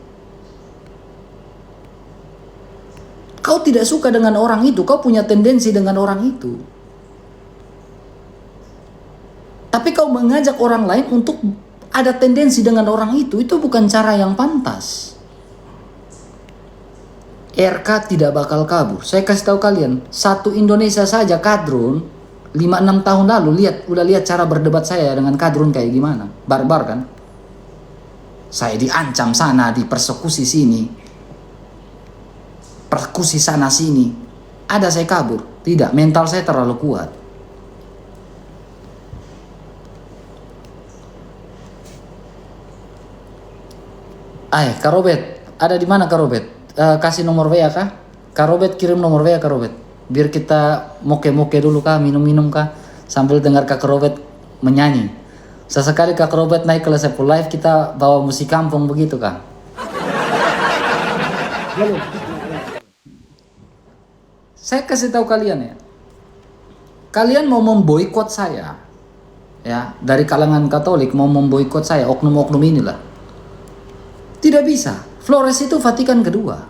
A: Kau tidak suka dengan orang itu, kau punya tendensi dengan orang itu. Tapi kau mengajak orang lain untuk ada tendensi dengan orang itu bukan cara yang pantas. RK tidak bakal kabur. Saya kasih tahu kalian, satu Indonesia saja kadrun 5-6 tahun lalu udah lihat cara berdebat saya dengan kadrun kayak gimana. Barbar kan? Saya diancam sana, dipersekusi sini. Persekusi sana sini. Ada saya kabur? Tidak, mental saya terlalu kuat. Kak Robert, ada di mana Kak Robert? Kasih nomor WA kah? Kak Robert kirim nomor WA Kak Robert. Biar kita moke-moke dulu kah, minum-minum kah, sambil dengar Kak Robert menyanyi. Sesekali Kak Robert naik ke Lesepu Live, kita bawa musik kampung begitu Kak. Saya kasih tahu kalian ya. Kalian mau memboikot saya. Ya, dari kalangan Katolik mau memboikot saya, oknum-oknum inilah. Tidak bisa. Flores itu Vatikan kedua.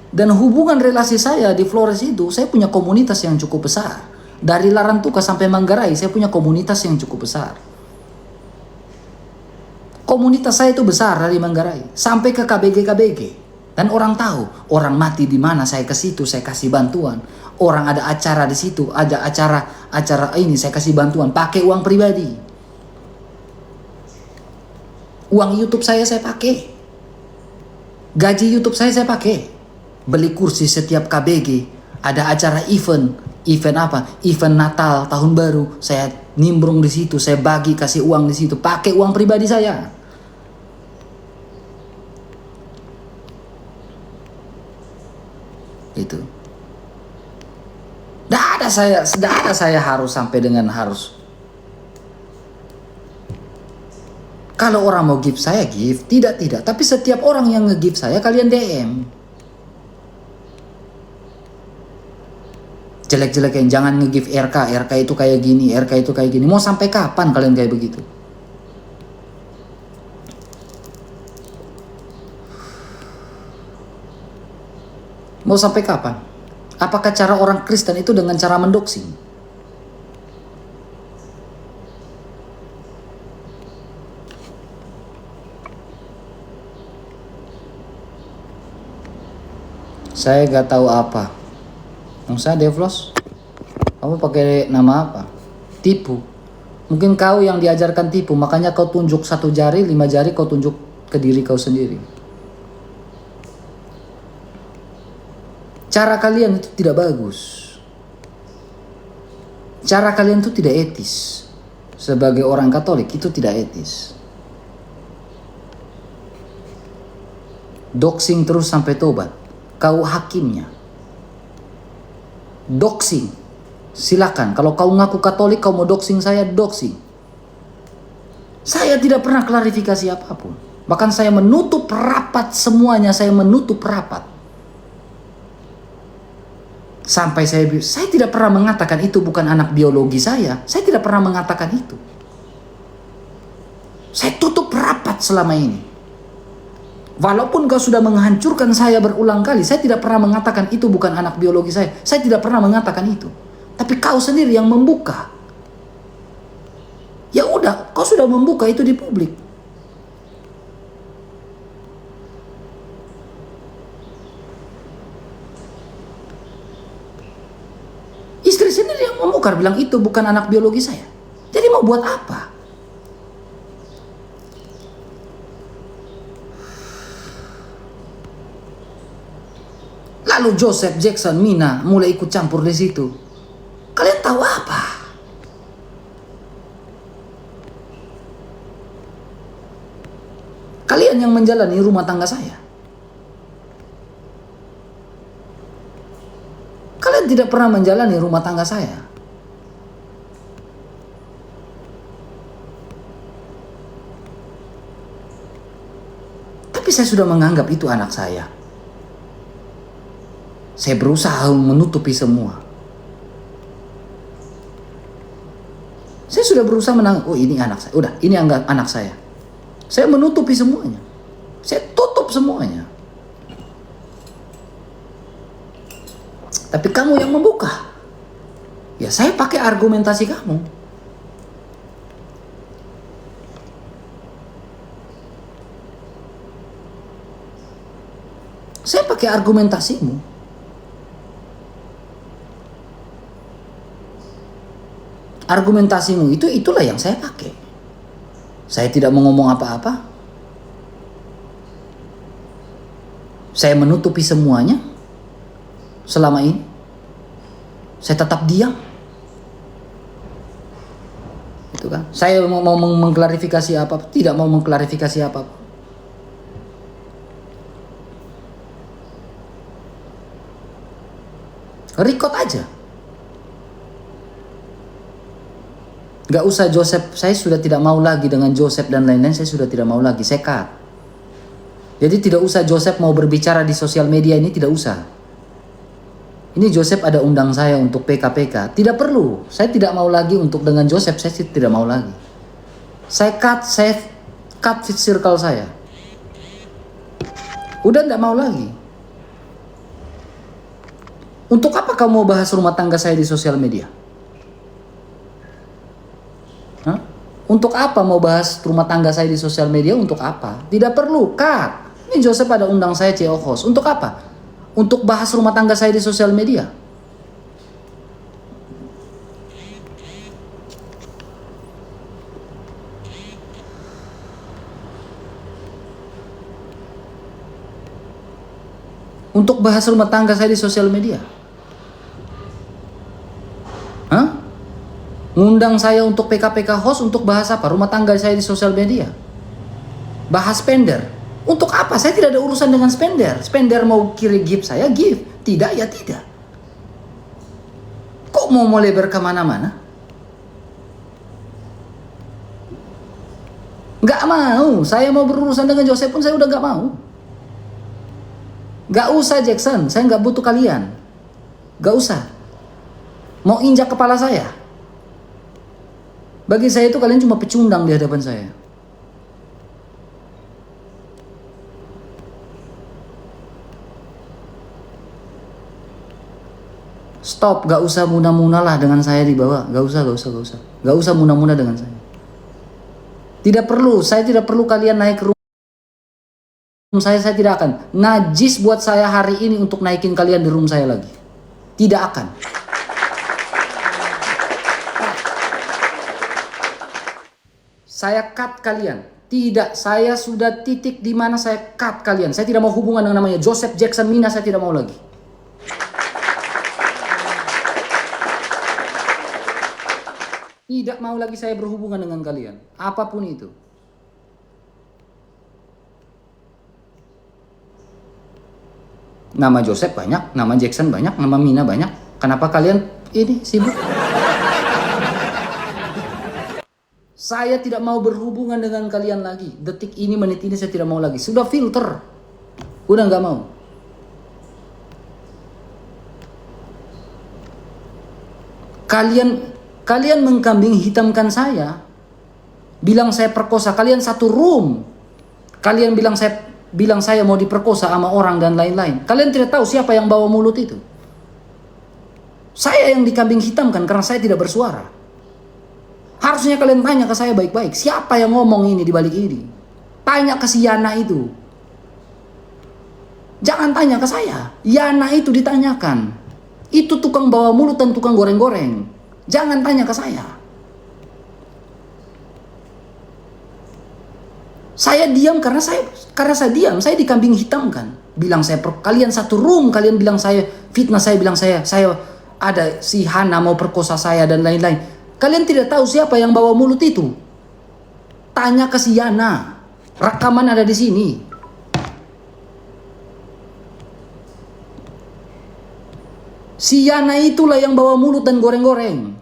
A: Dan hubungan relasi saya di Flores itu, saya punya komunitas yang cukup besar. Dari Larantuka sampai Manggarai, saya punya komunitas yang cukup besar. Komunitas saya itu besar dari Manggarai sampai ke KBG. Dan orang tahu, orang mati di mana saya ke situ, saya kasih bantuan. Orang ada acara di situ, ada acara ini saya kasih bantuan pakai uang pribadi. Uang YouTube saya pakai. Gaji YouTube saya pakai. Beli kursi setiap KBG. Ada acara event apa? Event Natal, tahun baru. Saya nimbrung di situ, saya bagi kasih uang di situ, pakai uang pribadi saya. Itu. Tidak ada saya harus sampai dengan harus. Kalau orang mau give saya give, tidak. Tapi setiap orang yang nge-give saya kalian DM. Jelek-jelekin, jangan nge-give RK itu kayak gini, RK itu kayak gini. Mau sampai kapan kalian kayak begitu? Mau sampai kapan? Apakah cara orang Kristen itu dengan cara mendoxing? Saya gak tahu apa. Yang saya Devlos, kamu pakai nama apa? Tipu. Mungkin kau yang diajarkan tipu, makanya kau tunjuk 1 jari, 5 jari kau tunjuk ke diri kau sendiri. Cara kalian itu tidak bagus. Cara kalian itu tidak etis. Sebagai orang Katolik itu tidak etis. Doxing terus sampai tobat. Kau hakimnya. Doxing. Silakan. Kalau kau ngaku Katolik, kau mau doxing saya, doxing. Saya tidak pernah klarifikasi apapun. Bahkan saya menutup rapat semuanya, saya menutup rapat. Sampai saya tidak pernah mengatakan itu bukan anak biologi saya. Saya tidak pernah mengatakan itu. Saya tutup rapat selama ini. Walaupun kau sudah menghancurkan saya berulang kali, saya tidak pernah mengatakan itu bukan anak biologi saya. Saya tidak pernah mengatakan itu. Tapi kau sendiri yang membuka. Ya udah, kau sudah membuka itu di publik. Istri sendiri yang membongkar, bilang itu bukan anak biologi saya. Jadi mau buat apa? Lalu Joseph, Jackson, Mina mulai ikut campur di situ. Kalian tahu apa? Kalian yang menjalani rumah tangga saya. Kalian tidak pernah menjalani rumah tangga saya. Tapi saya sudah menganggap itu anak saya. Saya berusaha menutupi semua. Saya sudah berusaha oh ini anak saya. Udah, ini anak saya. Saya menutupi semuanya. Saya tutup semuanya. Tapi kamu yang membuka. Ya saya pakai argumentasi kamu. Saya pakai argumentasimu. Argumentasimu itulah yang saya pakai. Saya tidak mau ngomong apa-apa. Saya menutupi semuanya. Selama ini saya tetap diam. Itu kan. Saya mau mengklarifikasi apa, tidak mau mengklarifikasi apa. Record aja. Gak usah Joseph, saya sudah tidak mau lagi dengan Joseph dan lain-lain, saya sudah tidak mau lagi, saya cut. Jadi tidak usah Joseph mau berbicara di sosial media ini, tidak usah. Ini Joseph ada undang saya untuk PKPK, tidak perlu. Saya tidak mau lagi untuk dengan Joseph, saya tidak mau lagi. Saya cut circle saya. Udah tidak mau lagi. Untuk apa kamu mau bahas rumah tangga saya di sosial media? Hah? Untuk apa mau bahas rumah tangga saya di sosial media? Untuk apa? Tidak perlu, cut. Ini Joseph ada undang saya CEO host. Untuk apa? Untuk bahas rumah tangga saya di sosial media. Untuk bahas rumah tangga saya di sosial media. Hah? Ngundang saya untuk PKPK host untuk bahas apa? Rumah tangga saya di sosial media. Bahas spender. Untuk apa? Saya tidak ada urusan dengan spender. Spender mau kirim gift saya, gift. Tidak, ya tidak. Kok mau melebar kemana-mana? Gak mau. Saya mau berurusan dengan Joseph pun saya udah gak mau. Gak usah Jackson. Saya gak butuh kalian. Gak usah. Mau injak kepala saya. Bagi saya itu kalian cuma pecundang di hadapan saya. Stop, gak usah muna-muna lah dengan saya di bawah. Gak usah. Gak usah muna-muna dengan saya. Tidak perlu, saya tidak perlu kalian naik ke room saya tidak akan. Najis buat saya hari ini untuk naikin kalian di room saya lagi. Tidak akan. Saya cut kalian. Tidak, saya sudah titik di mana saya cut kalian. Saya tidak mau hubungan dengan namanya Joseph, Jackson, Mina, saya tidak mau lagi. Tidak mau lagi saya berhubungan dengan kalian. Apapun itu. Nama Joseph banyak, nama Jackson banyak, nama Mina banyak. Kenapa kalian ini sibuk? Saya tidak mau berhubungan dengan kalian lagi. Detik ini, menit ini saya tidak mau lagi. Sudah filter. Udah nggak mau. Kalian mengkambing hitamkan saya. Bilang saya perkosa, kalian satu room. Kalian bilang saya mau diperkosa sama orang dan lain-lain. Kalian tidak tahu siapa yang bawa mulut itu. Saya yang dikambing hitamkan karena saya tidak bersuara. Harusnya kalian tanya ke saya baik-baik. Siapa yang ngomong ini di balik ini? Tanya ke si Yana itu. Jangan tanya ke saya. Yana itu ditanyakan. Itu tukang bawa mulut dan tukang goreng-goreng. Jangan tanya ke saya. Saya diam karena saya diam. Saya dikambing hitamkan. Bilang kalian satu room. Kalian bilang saya fitnah. Saya bilang saya ada si Hana mau perkosa saya dan lain-lain. Kalian tidak tahu siapa yang bawa mulut itu. Tanya ke si Yana. Rekaman ada di sini. Si Yana itulah yang bawa mulut dan goreng-goreng.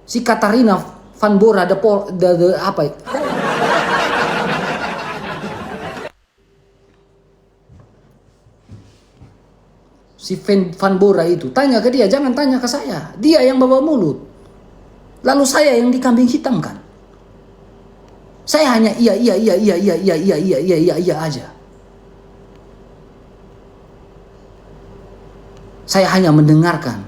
A: Si Katarina Van Bora apa ya? Si Van Bora itu, tanya ke dia, jangan tanya ke saya. Dia yang bawa mulut. Lalu saya yang dikambing hitamkan. Saya hanya iya aja. Saya hanya mendengarkan.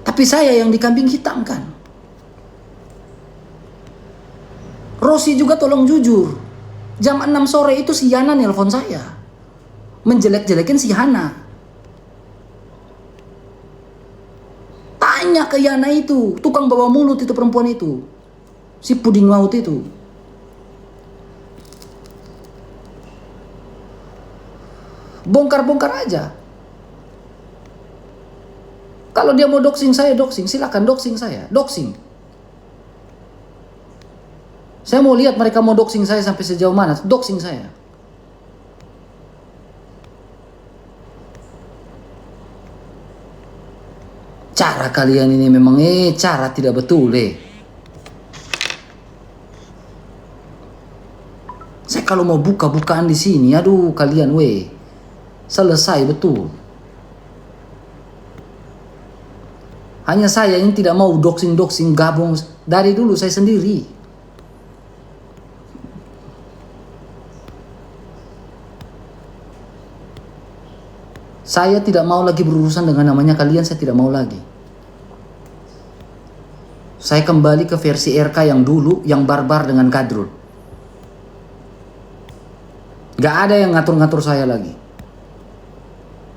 A: Tapi saya yang dikambing hitamkan. Rosi juga tolong jujur. Jam 6 sore itu si Yana nelpon saya. Menjelek-jelekin si Hana. Tanya ke Yana itu. Tukang bawa mulut itu perempuan itu. Si puding maut itu. Bongkar-bongkar aja. Kalau dia mau doxing saya, silakan doxing saya, doxing. Saya mau lihat mereka mau doxing saya sampai sejauh mana, doxing saya. Cara kalian ini memang cara tidak betul Saya kalau mau buka-bukaan di sini, aduh kalian selesai betul. Hanya saya yang tidak mau doxing gabung dari dulu saya sendiri. Saya tidak mau lagi berurusan dengan namanya kalian, saya tidak mau lagi. Saya kembali ke versi RK yang dulu, yang barbar dengan Kadrun. Gak ada yang ngatur-ngatur saya lagi.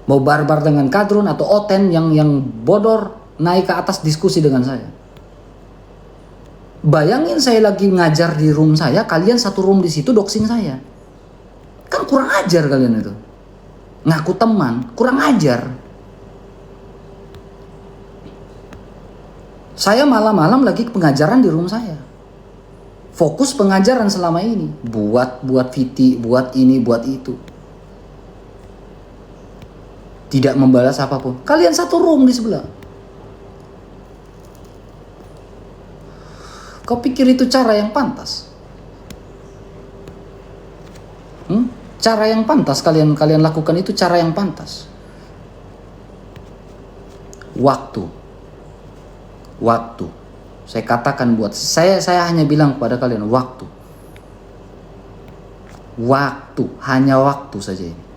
A: Mau barbar dengan Kadrun atau Oten yang bodor naik ke atas diskusi dengan saya. Bayangin saya lagi ngajar di room saya, kalian satu room di situ doxing saya. Kan kurang ajar kalian itu. Ngaku teman, kurang ajar. Saya malam-malam lagi pengajaran di room saya. Fokus pengajaran selama ini. Buat VT, buat ini, buat itu. Tidak membalas apapun. Kalian satu room di sebelah. Kau pikir itu cara yang pantas? Cara yang pantas kalian lakukan itu cara yang pantas. Waktu. Saya katakan buat saya hanya bilang kepada kalian waktu. Hanya waktu saja ini.